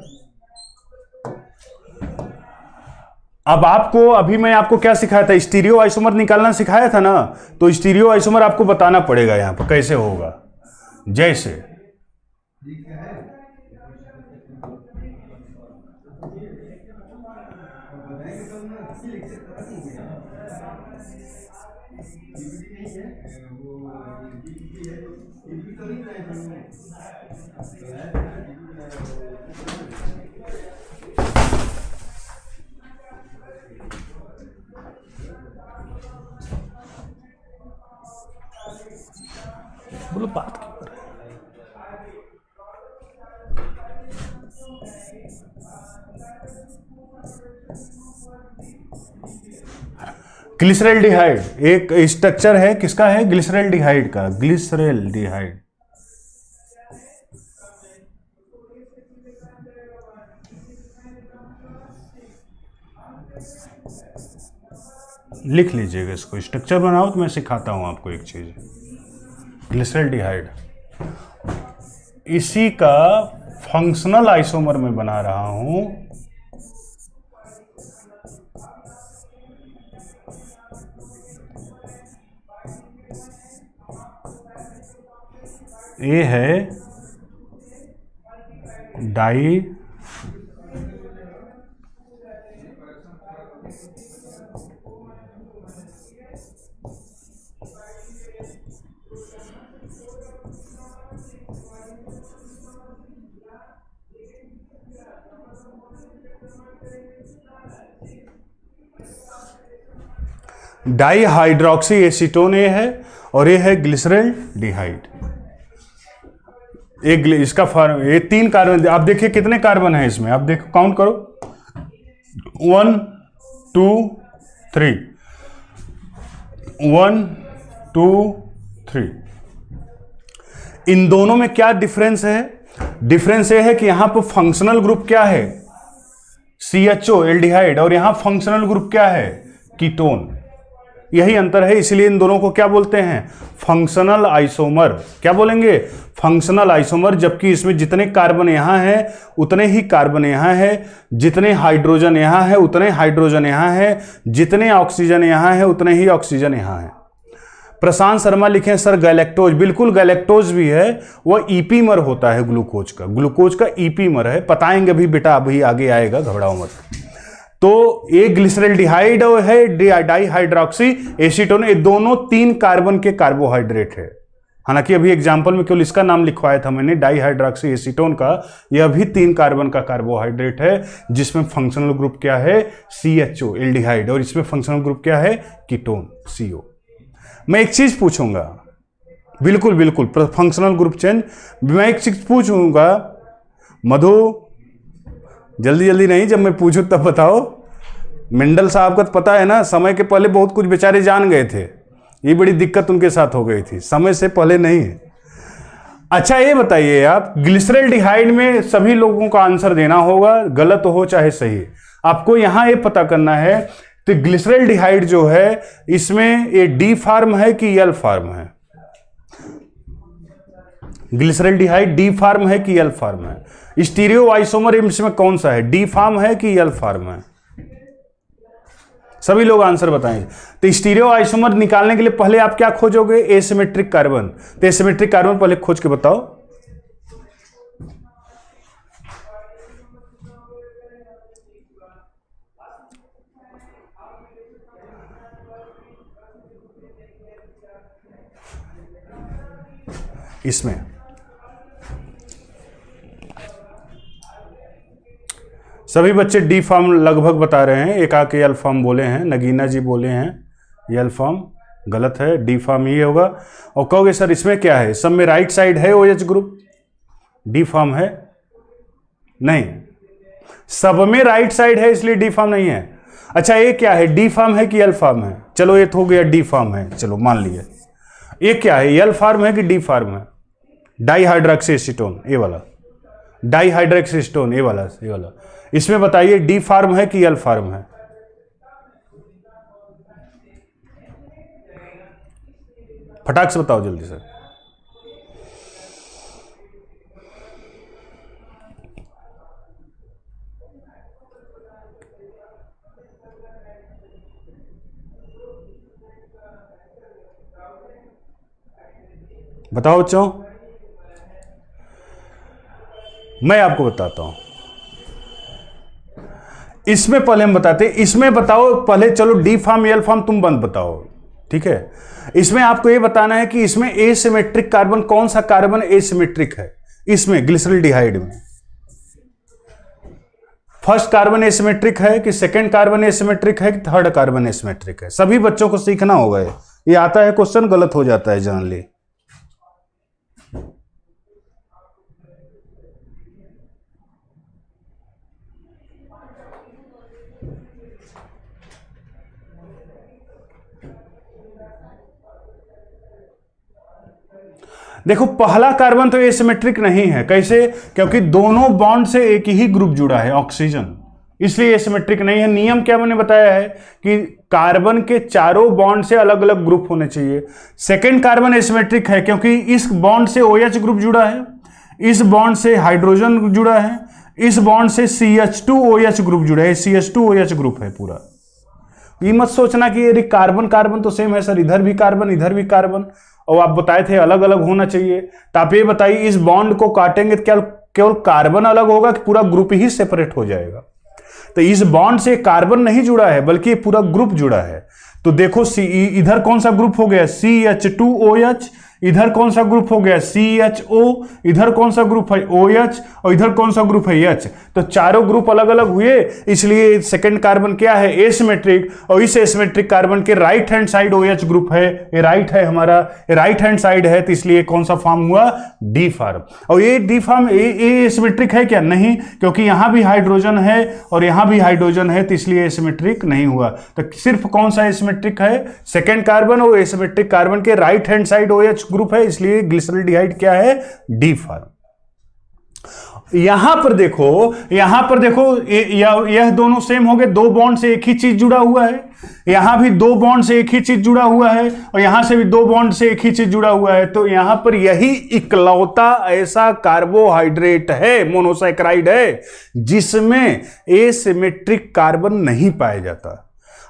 अब आपको अभी मैं आपको क्या सिखाया था, स्टीरियो आइसोमर निकालना सिखाया था ना, तो स्टीरियो आइसोमर आपको बताना पड़ेगा यहां पर कैसे होगा। जैसे बोलो बात क्यों कर रहे हैं? ग्लिसरॉल्डिहाइड एक स्ट्रक्चर है, किसका है? ग्लिसरॉल्डिहाइड का, ग्लिसरॉल्डिहाइड। लिख लीजिएगा इसको, स्ट्रक्चर बनाओ तो मैं सिखाता हूं आपको एक चीज। ग्लिसरॉल्डिहाइड इसी का फंक्शनल आइसोमर में बना रहा हूं। ये है डाई डाईहाइड्रोक्सी एसीटोन ये है, और ये है ग्लिसरॉल्डिहाइड। इसका फॉर्म, ये 3 कार्बन, आप देखिए कितने कार्बन है इसमें, आप देखो काउंट करो, 1 2 3, 1 2 3। इन दोनों में क्या डिफरेंस है? डिफरेंस ये है कि यहां पर फंक्शनल ग्रुप क्या है? CHO एल्डिहाइड, और यहां फंक्शनल ग्रुप क्या है? कीटोन। यही अंतर है, इसलिए इन दोनों को क्या बोलते हैं, फंक्शनल आइसोमर। क्या बोलेंगे, फंक्शनल आइसोमर। जबकि इसमें जितने कार्बन यहां है उतने ही कार्बन यहां है, जितने हाइड्रोजन यहां है उतने हाइड्रोजन यहां है, जितने ऑक्सीजन यहां है उतने ही ऑक्सीजन यहां है। प्रशांत शर्मा लिखे सर गैलेक्टोज, बिल्कुल गैलेक्टोज भी है, वह ईपीमर होता है ग्लूकोज का, ग्लूकोज का ईपीमर है, बताएंगे भी बेटा, अभी आगे आएगा, घबराओ मत। तो ये ग्लिसरल्डिहाइड है, डाइहाइड्रोक्सी एसीटोन, ये दोनों 3 कार्बन के कार्बोहाइड्रेट है। हालांकि अभी एग्जांपल में केवल इसका नाम लिखवाया था मैंने, डाइहाइड्रोक्सी एसीटोन का, यह भी 3 कार्बन का कार्बोहाइड्रेट है, जिसमें फंक्शनल ग्रुप क्या है, CHO एल्डिहाइड, और इसमें फंक्शनल ग्रुप क्या है, कीटोन CO। मैं एक चीज पूछूंगा, बिल्कुल बिल्कुल फंक्शनल ग्रुप चेंज, मैं एक चीज पूछूंगा, मधु जल्दी जल्दी नहीं, जब मैं पूछूं तब बताओ। मेंडल साहब का तो पता है ना, समय के पहले बहुत कुछ बेचारे जान गए थे, ये बड़ी दिक्कत उनके साथ हो गई थी, समय से पहले नहीं। अच्छा ये बताइए आप, ग्लिसरल्डिहाइड में सभी लोगों का आंसर देना होगा, गलत हो चाहे सही, आपको यहां ये पता करना है। तो ग्लिसरल्डिहाइड जो है इसमें ये D फार्म है कि L फार्म है, ग्लिसरल्डिहाइड D फार्म है कि L फार्म है, स्टीरियो आइसोमर इसमें कौन सा है, D फार्म है कि L फार्म है, सभी लोग आंसर बताएंगे। तो स्टीरियो आइसोमर निकालने के लिए पहले आप क्या खोजोगे, एसिमेट्रिक कार्बन, तो एसिमेट्रिक कार्बन पहले खोज के बताओ। इसमें सभी बच्चे D फार्म लगभग बता रहे हैं, एक आके L फार्म बोले हैं, नगीना जी बोले हैं L फार्म, गलत है, D फार्म ही होगा। और कहोगे सर इसमें क्या है, सब में राइट साइड है OH ग्रुप, D फार्म है नहीं, सब में राइट साइड है इसलिए D फार्म नहीं है। अच्छा ये क्या है, D फार्म है कि L फार्म है, चलो ये तो हो गया D फार्म है, चलो मान लिया। ये क्या है, L फार्म है कि D फार्म है, डाइहाइड्रोक्सी एसीटोन, ये वाला डाइहाइड्रोक्सी एसीटोन, ये वाला इसमें बताइए D फार्म है कि L फार्म है, फटाक से बताओ जल्दी से। बताओ बच्चों, मैं आपको बताता हूं, इसमें पहले हम बताते हैं, इसमें बताओ पहले, चलो D फार्म L फार्म तुम बंद बताओ, ठीक है। इसमें आपको यह बताना है कि इसमें एसिमेट्रिक कार्बन, कौन सा कार्बन एसिमेट्रिक है, इसमें ग्लिसरल्डिहाइड में फर्स्ट कार्बन एसिमेट्रिक है कि सेकंड कार्बन एसिमेट्रिक है कि थर्ड कार्बन एसिमेट्रिक है, सभी बच्चों को सीखना होगा। ये आता है क्वेश्चन, गलत हो जाता है जनरली। देखो पहला कार्बन तो एसिमेट्रिक नहीं है, कैसे, क्योंकि दोनों बॉन्ड से एक ही ग्रुप जुड़ा है ऑक्सीजन, इसलिए एसिमेट्रिक नहीं है। नियम क्या मैंने बताया है कि कार्बन के चारों बॉन्ड से अलग अलग ग्रुप होने चाहिए। सेकेंड कार्बन एसिमेट्रिक है क्योंकि इस बॉन्ड से OH ग्रुप जुड़ा है, इस बॉन्ड से हाइड्रोजन जुड़ा है, इस बॉन्ड से CH2OH ग्रुप जुड़ा है, CH2OH ग्रुप है पूरा। ये मत सोचना कि ये कार्बन कार्बन तो सेम है सर, इधर भी कार्बन इधर भी कार्बन, और आप बताए थे अलग अलग होना चाहिए। तो आप ये बताइए इस बॉन्ड को काटेंगे तो क्या केवल कार्बन अलग होगा कि पूरा ग्रुप ही सेपरेट हो जाएगा? तो इस बॉन्ड से कार्बन नहीं जुड़ा है बल्कि पूरा ग्रुप जुड़ा है। तो देखो इधर कौन सा ग्रुप हो गया CH2OH, इधर कौन सा ग्रुप हो गया CHO, इधर कौन सा ग्रुप है OH और इधर कौन सा ग्रुप है H। तो चारों ग्रुप अलग अलग हुए, इसलिए सेकंड कार्बन क्या है एसिमेट्रिक, और इस एसिमेट्रिक कार्बन के right hand side OH group है, ये राइट है हमारा, ये राइट हैंड साइड है, तो इसलिए कौन सा फॉर्म हुआ D फार्म। और ये D फार्म ये एसिमेट्रिक है क्या? नहीं, क्योंकि यहां भी हाइड्रोजन है और यहां भी हाइड्रोजन है, तो इसलिए एसिमेट्रिक नहीं हुआ। तो सिर्फ कौन सा एसिमेट्रिक है? सेकेंड कार्बन, और एसिमेट्रिक कार्बन के right hand side OH group है, इसलिए ग्लिसरल्डिहाइड क्या है D फार्म। यहां पर देखो यह दोनों सेम हो गए, दो बॉन्ड से एक ही चीज जुड़ा हुआ है, यहां भी दो बॉन्ड से एक ही चीज जुड़ा हुआ है, और यहां से भी दो बॉन्ड से एक ही चीज जुड़ा हुआ है। तो यहां पर यही इकलौता ऐसा कार्बोहाइड्रेट है, मोनोसैकेराइड है, जिसमें एसिमेट्रिक कार्बन नहीं पाया जाता।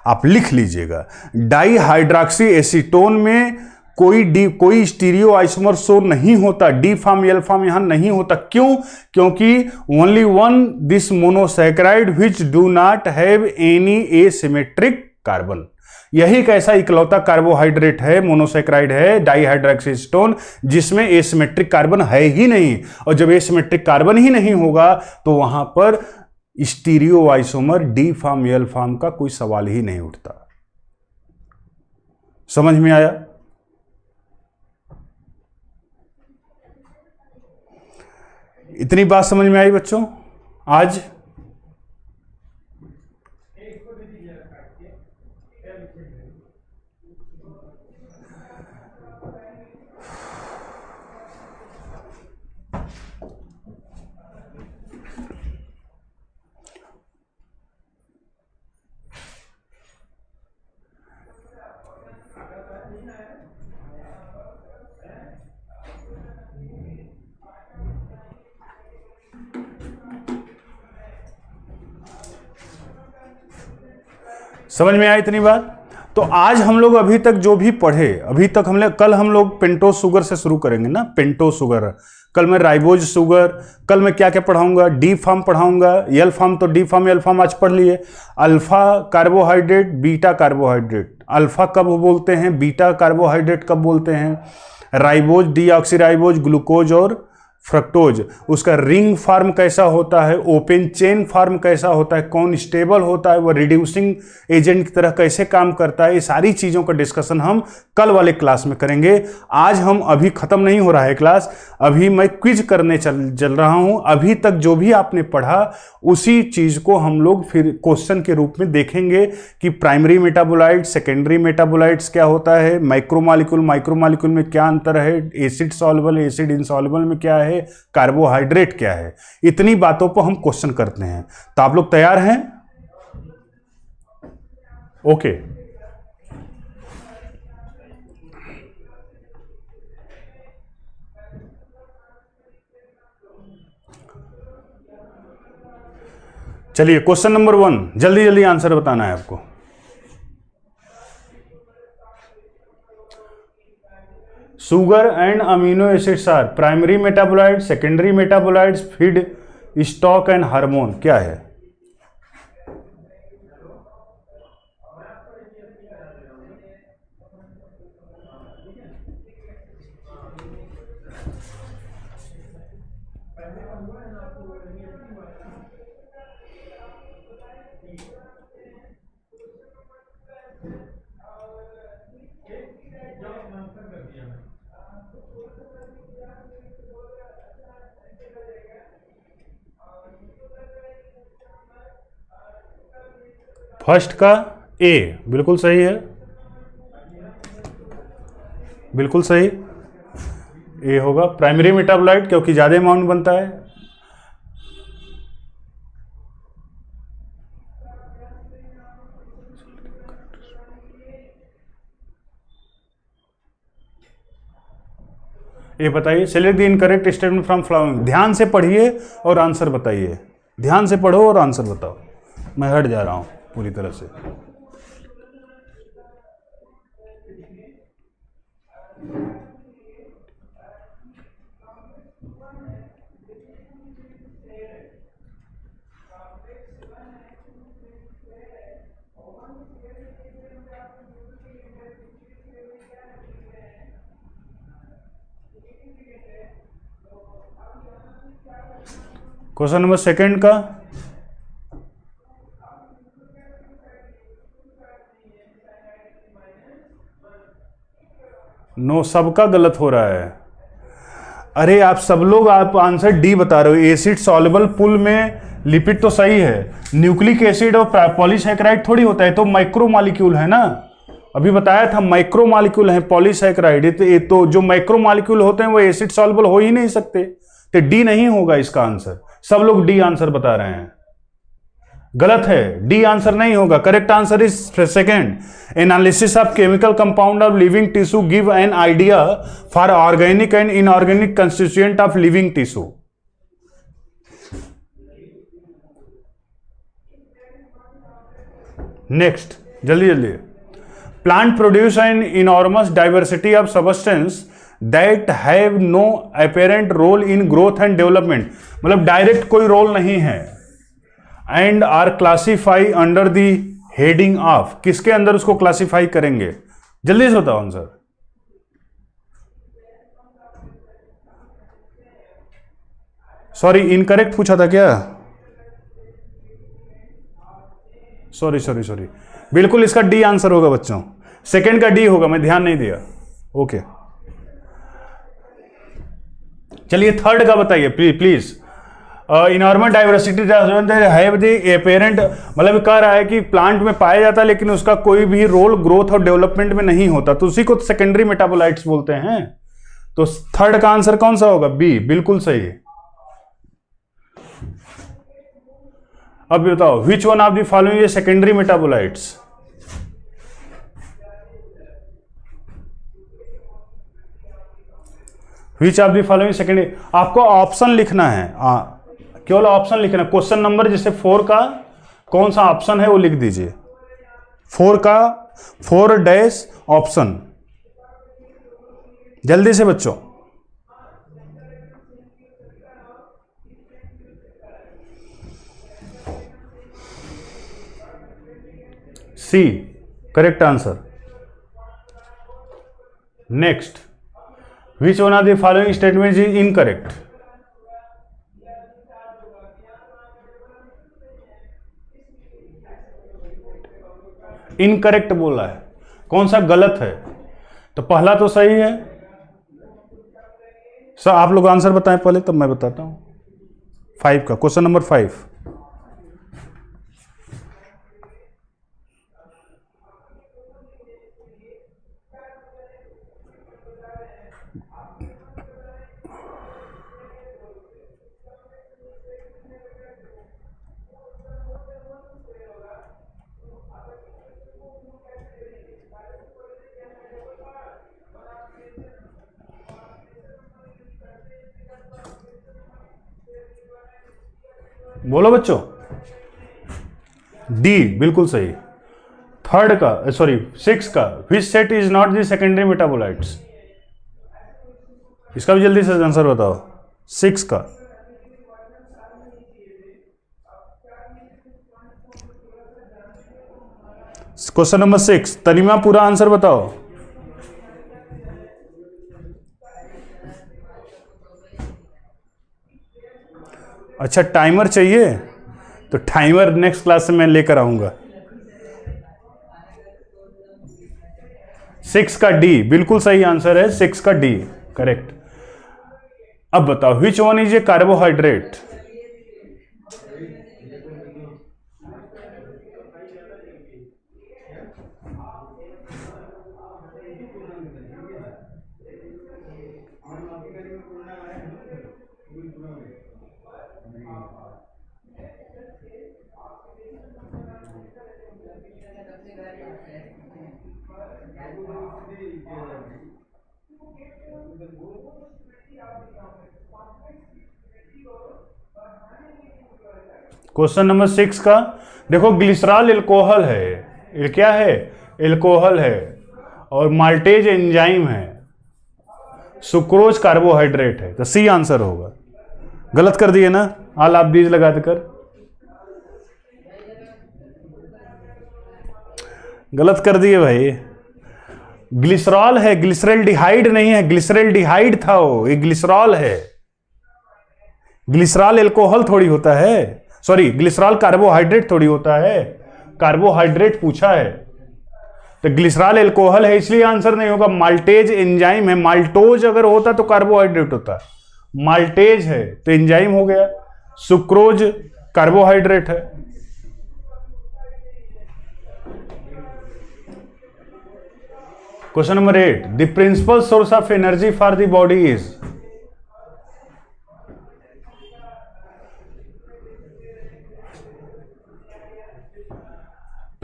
आप लिख लीजिएगा, डाइहाइड्रॉक्सी एसीटोन में कोई स्टीरियो आइसोमर शो नहीं होता, डी फार्म एल फार्म यहां नहीं होता। क्यों? क्योंकि only one this monosaccharide which do not have any asymmetric carbon. यही एक ऐसा इकलौता कार्बोहाइड्रेट है, मोनोसैकेराइड है, डाइहाइड्रॉक्सी एसीटोन, जिसमें एसिमेट्रिक कार्बन है ही नहीं। और जब एसिमेट्रिक कार्बन ही नहीं होगा तो वहां पर stereo isomer D form L form का कोई सवाल ही नहीं उठता। समझ में आया? इतनी बात समझ में आई बच्चों आज? समझ में आया इतनी बात? तो आज हम लोग अभी तक जो भी पढ़े, अभी तक कल हम लोग पेंटोज शुगर से शुरू करेंगे ना, पेंटोज शुगर, कल मैं राइबोज शुगर, कल मैं क्या क्या पढ़ाऊंगा, डी फार्म पढ़ाऊंगा, एल फार्म तो डी फार्म एल फार्म आज पढ़ लिए, alpha carbohydrate, beta carbohydrate, alpha कब बोलते हैं, बीटा कार्बोहाइड्रेट कब बोलते हैं, राइबोज, डीऑक्सीराइबोज, ग्लूकोज और फ्रक्टोज, उसका रिंग फार्म कैसा होता है, ओपन चेन फार्म कैसा होता है, कौन स्टेबल होता है, वो रिड्यूसिंग एजेंट की तरह कैसे काम करता है, ये सारी चीज़ों का डिस्कशन हम कल वाले क्लास में करेंगे। आज हम अभी ख़त्म नहीं हो रहा है क्लास, अभी मैं क्विज करने चल रहा हूँ। अभी तक जो भी आपने पढ़ा उसी चीज़ को हम लोग फिर क्वेश्चन के रूप में देखेंगे कि प्राइमरी मेटाबोलाइट्स, सेकेंडरी मेटाबोलाइट्स क्या होता है, माइक्रोमॉलिक्यूल में क्या अंतर है, एसिड सॉल्युबल, एसिड इनसॉल्युबल में क्या है, कार्बोहाइड्रेट क्या है, इतनी बातों पर हम क्वेश्चन करते हैं। तो आप लोग तैयार हैं? ओके। चलिए क्वेश्चन नंबर 1, जल्दी जल्दी आंसर बताना है आपको। Sugar and amino acids are primary metabolite, secondary metabolites, feed stock and hormone क्या है? फर्स्ट का ए बिल्कुल सही है, बिल्कुल सही ए होगा प्राइमरी मेटाबोलाइट, क्योंकि ज्यादा अमाउंट बनता है। ये बताइए, select the incorrect statement from following. ध्यान से पढ़िए और आंसर बताइए, ध्यान से पढ़ो और आंसर बताओ। मैं हट जा रहा हूं पूरी तरह से। क्वेश्चन नंबर सेकंड का नो, सबका गलत हो रहा है। अरे आप सब लोग आप आंसर डी बता रहे हो। एसिड सॉल्युबल पुल में लिपिड तो सही है, न्यूक्लिक एसिड और पॉलीसैकेराइड थोड़ी होता है, तो माइक्रोमॉलिक्यूल है ना, अभी बताया था माइक्रोमॉलिक्यूल है पॉलीसैकेराइड। तो जो माइक्रोमॉलिक्यूल होते हैं वो एसिड सॉल्युबल हो ही नहीं सकते, तो डी नहीं होगा इसका आंसर। सब लोग डी आंसर बता रहे हैं, गलत है, डी आंसर नहीं होगा। Correct answer is second, analysis of chemical compound of living tissue give an idea for organic and inorganic constituent of living tissue. Next, जल्दी जल्दी। Plant produce an enormous diversity of substance that have no apparent role in growth and development, मतलब direct कोई रोल नहीं है, and are classify under the heading of, किसके अंदर उसको क्लासीफाई करेंगे? जल्दी से बताओ आंसर। सॉरी, इनकरेक्ट पूछा था क्या? सॉरी सॉरी सॉरी, बिल्कुल इसका डी आंसर होगा बच्चों, सेकंड का डी होगा, मैं ध्यान नहीं दिया। ओके, चलिए थर्ड का बताइए please. Enormous diversity have the apparent, मतलब कह रहा है कि प्लांट में पाया जाता है लेकिन उसका कोई भी रोल ग्रोथ और डेवलपमेंट में नहीं होता, तो उसी को सेकेंडरी मेटाबोलाइट्स बोलते हैं। तो थर्ड का आंसर कौन सा होगा? बी, बिल्कुल सही। अब बताओ, विच one of the following is secondary metabolites? Which of the following secondary, आपको ऑप्शन लिखना है, केवल ऑप्शन लिखना है। क्वेश्चन नंबर जैसे 4 का कौन सा ऑप्शन है वो लिख दीजिए, 4 का 4 डैश ऑप्शन, जल्दी से बच्चों। C correct answer. Next, which one of the following statement is incorrect? Incorrect बोला है, कौन सा गलत है? तो पहला तो सही है। सर आप लोग आंसर बताएं पहले, तब मैं बताता हूं। 5 का, क्वेश्चन नंबर 5। बोलो बच्चों, डी बिल्कुल सही। थर्ड का, सॉरी 6 का, which set is not the secondary metabolites? इसका भी जल्दी से आंसर बताओ, 6 का। क्वेश्चन नंबर 6, तनिमा पूरा आंसर बताओ। अच्छा, टाइमर चाहिए तो टाइमर नेक्स्ट क्लास से मैं लेकर आऊंगा। 6 का डी बिल्कुल सही आंसर है, 6 का डी करेक्ट। अब बताओ, which one is a carbohydrate? Question number 6 का देखो, ग्लिसरॉल एल्कोहल है, क्या है? एल्कोहल है, और माल्टेज एंजाइम है, सुक्रोज कार्बोहाइड्रेट है, तो सी आंसर होगा। गलत कर दिए ना, आल आप दीज लगा देकर, गलत कर दिए भाई। ग्लिसरॉल है, ग्लिसरल्डिहाइड नहीं है, ग्लिसरल्डिहाइड था वो, ये ग्लिसरॉल है। ग्लिसरॉल एल्कोहल थोड़ी होता है, सॉरी ग्लिसरॉल कार्बोहाइड्रेट थोड़ी होता है, कार्बोहाइड्रेट पूछा है, तो ग्लिसरॉल एल्कोहल है, इसलिए आंसर नहीं होगा। माल्टेज एंजाइम है, माल्टोज अगर होता तो कार्बोहाइड्रेट होता, माल्टेज है तो एंजाइम हो गया, सुक्रोज कार्बोहाइड्रेट है। Question number 8, the principal source of energy for the body is?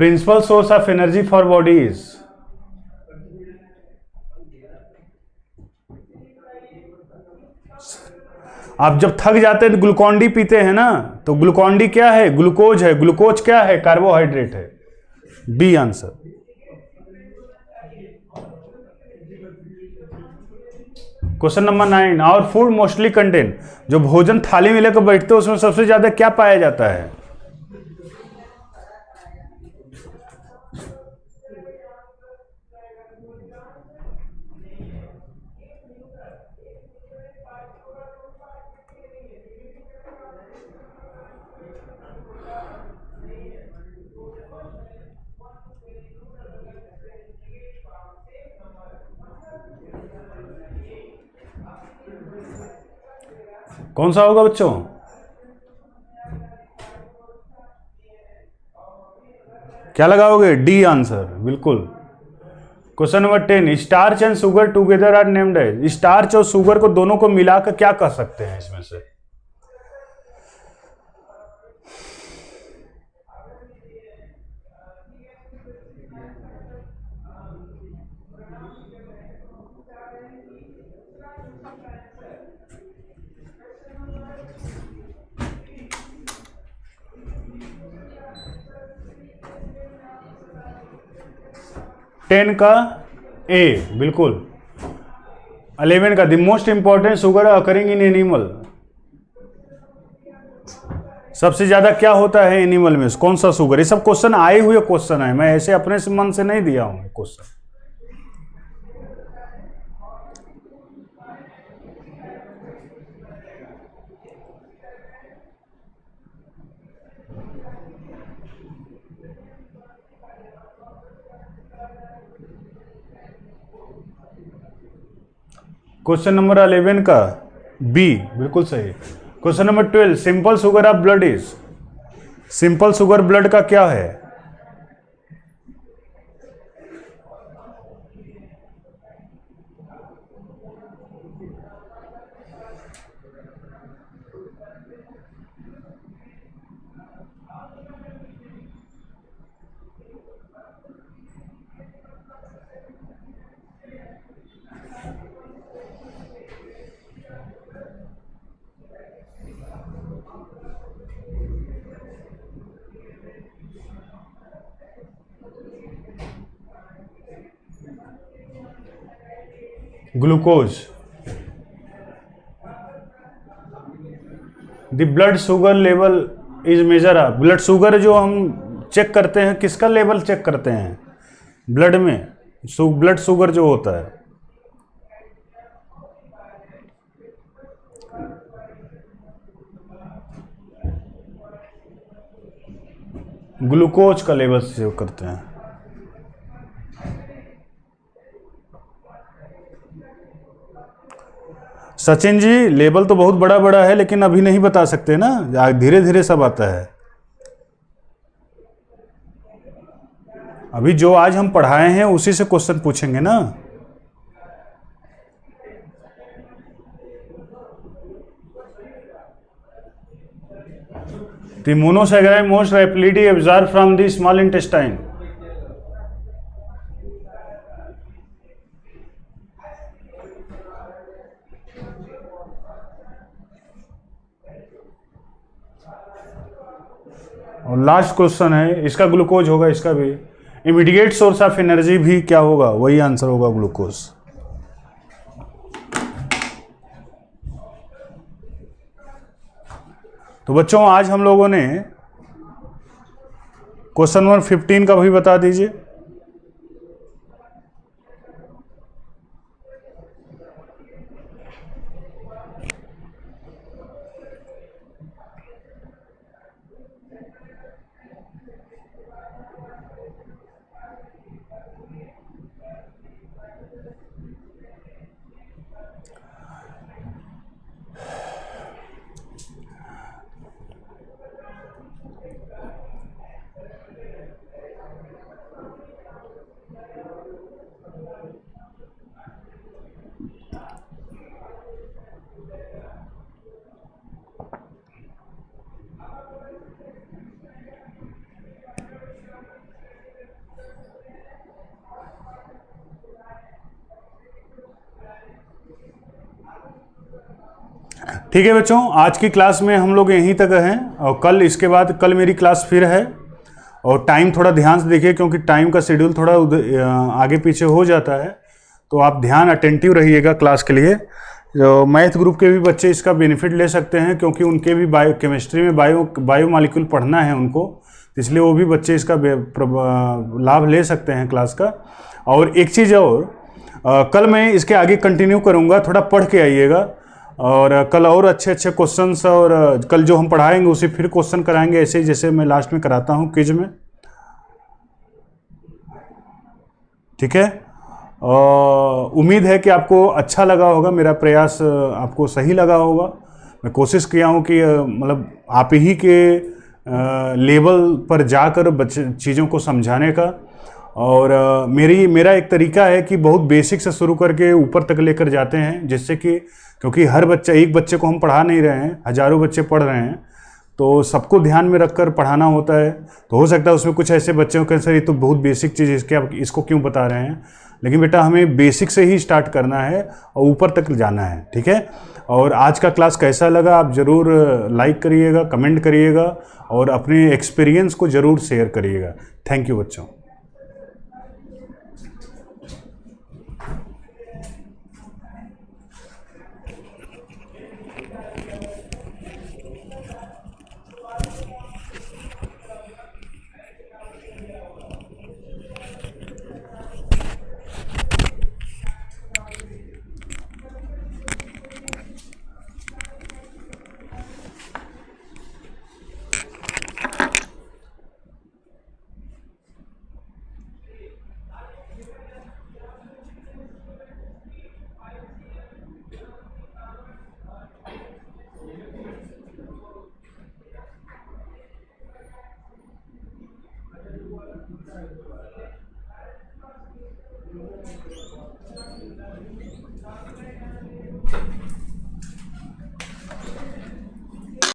Principal source of energy for body is, आप जब थक जाते हैं तो ग्लूकॉन डी पीते हैं ना, तो ग्लूकॉन डी क्या है? ग्लूकोज है। ग्लूकोज क्या है? कार्बोहाइड्रेट है। B answer. क्वेश्चन नंबर 9, और फूड मोस्टली कंटेन, जो भोजन थाली में लेकर बैठते हैं उसमें सबसे ज्यादा क्या पाया जाता है? कौन सा होगा बच्चों? क्या लगाओगे? डी आंसर, बिल्कुल। Question number 10, starch and sugar together are named as, starch और शुगर को दोनों को मिलाकर क्या कह सकते हैं इसमें से? टेन का ए, बिल्कुल। 11 का, the most important sugar occurring in animal, सबसे ज्यादा क्या होता है एनिमल में, कौन सा शुगर? ये सब क्वेश्चन आए हुए क्वेश्चन है, मैं ऐसे अपने से मन से नहीं दिया हूं क्वेश्चन। क्वेश्चन नंबर 11 का बी, बिल्कुल सही। Question number 12, simple sugar of blood is, simple sugar blood का क्या है? Glucose. The blood sugar level is measure of, blood sugar जो हम चेक करते हैं किसका लेवल चेक करते हैं? ब्लड में ब्लड शुगर जो होता है, ग्लूकोज का लेवल चेक करते हैं। सचिन जी, लेवल तो बहुत बड़ा बड़ा है लेकिन अभी नहीं बता सकते ना, धीरे धीरे सब आता है। अभी जो आज हम पढ़ाए हैं उसी से क्वेश्चन पूछेंगे ना। The monosaccharide most rapidly absorbed from the small intestine. और लास्ट क्वेश्चन है, इसका ग्लूकोज होगा, इसका भी इमीडिएट सोर्स ऑफ एनर्जी भी क्या होगा? वही आंसर होगा, ग्लूकोज। तो बच्चों आज हम लोगों ने क्वेश्चन नंबर 15 का भी बता दीजिए। ठीक है बच्चों, आज की क्लास में हम लोग यहीं तक हैं और कल इसके बाद कल मेरी क्लास फिर है। और टाइम थोड़ा ध्यान से देखिए क्योंकि टाइम का शेड्यूल थोड़ा आगे पीछे हो जाता है, तो आप ध्यान अटेंटिव रहिएगा क्लास के लिए। जो मैथ ग्रुप के भी बच्चे इसका बेनिफिट ले सकते हैं क्योंकि उनके भी बायो केमिस्ट्री में बायो मॉलिक्यूल पढ़ना है उनको, इसलिए वो भी बच्चे इसका लाभ ले सकते हैं क्लास का। और एक चीज़ और, कल मैं इसके आगे कंटिन्यू करूँगा, थोड़ा पढ़ के आइएगा और कल और अच्छे अच्छे क्वेश्चंस, और कल जो हम पढ़ाएंगे उसे फिर क्वेश्चन कराएंगे ऐसे जैसे मैं लास्ट में कराता हूँ क्विज में। ठीक है, उम्मीद है कि आपको अच्छा लगा होगा, मेरा प्रयास आपको सही लगा होगा। मैं कोशिश किया हूँ कि मतलब आप ही के लेवल पर जाकर बच्चे चीज़ों को समझाने का। और मेरा एक तरीका है कि बहुत बेसिक से शुरू करके ऊपर तक लेकर जाते हैं, जिससे कि क्योंकि हर बच्चा, एक बच्चे को हम पढ़ा नहीं रहे हैं, हजारों बच्चे पढ़ रहे हैं, तो सबको ध्यान में रखकर पढ़ाना होता है। तो हो सकता है उसमें कुछ ऐसे बच्चे हो कैसे, ये तो बहुत बेसिक चीज़ है, इसके आप इसको क्यों बता रहे हैं। लेकिन बेटा हमें बेसिक से ही स्टार्ट करना है और ऊपर तक जाना है। ठीक है, और आज का क्लास कैसा लगा आप ज़रूर लाइक करिएगा, कमेंट करिएगा और अपने एक्सपीरियंस को ज़रूर शेयर करिएगा। थैंक यू बच्चों।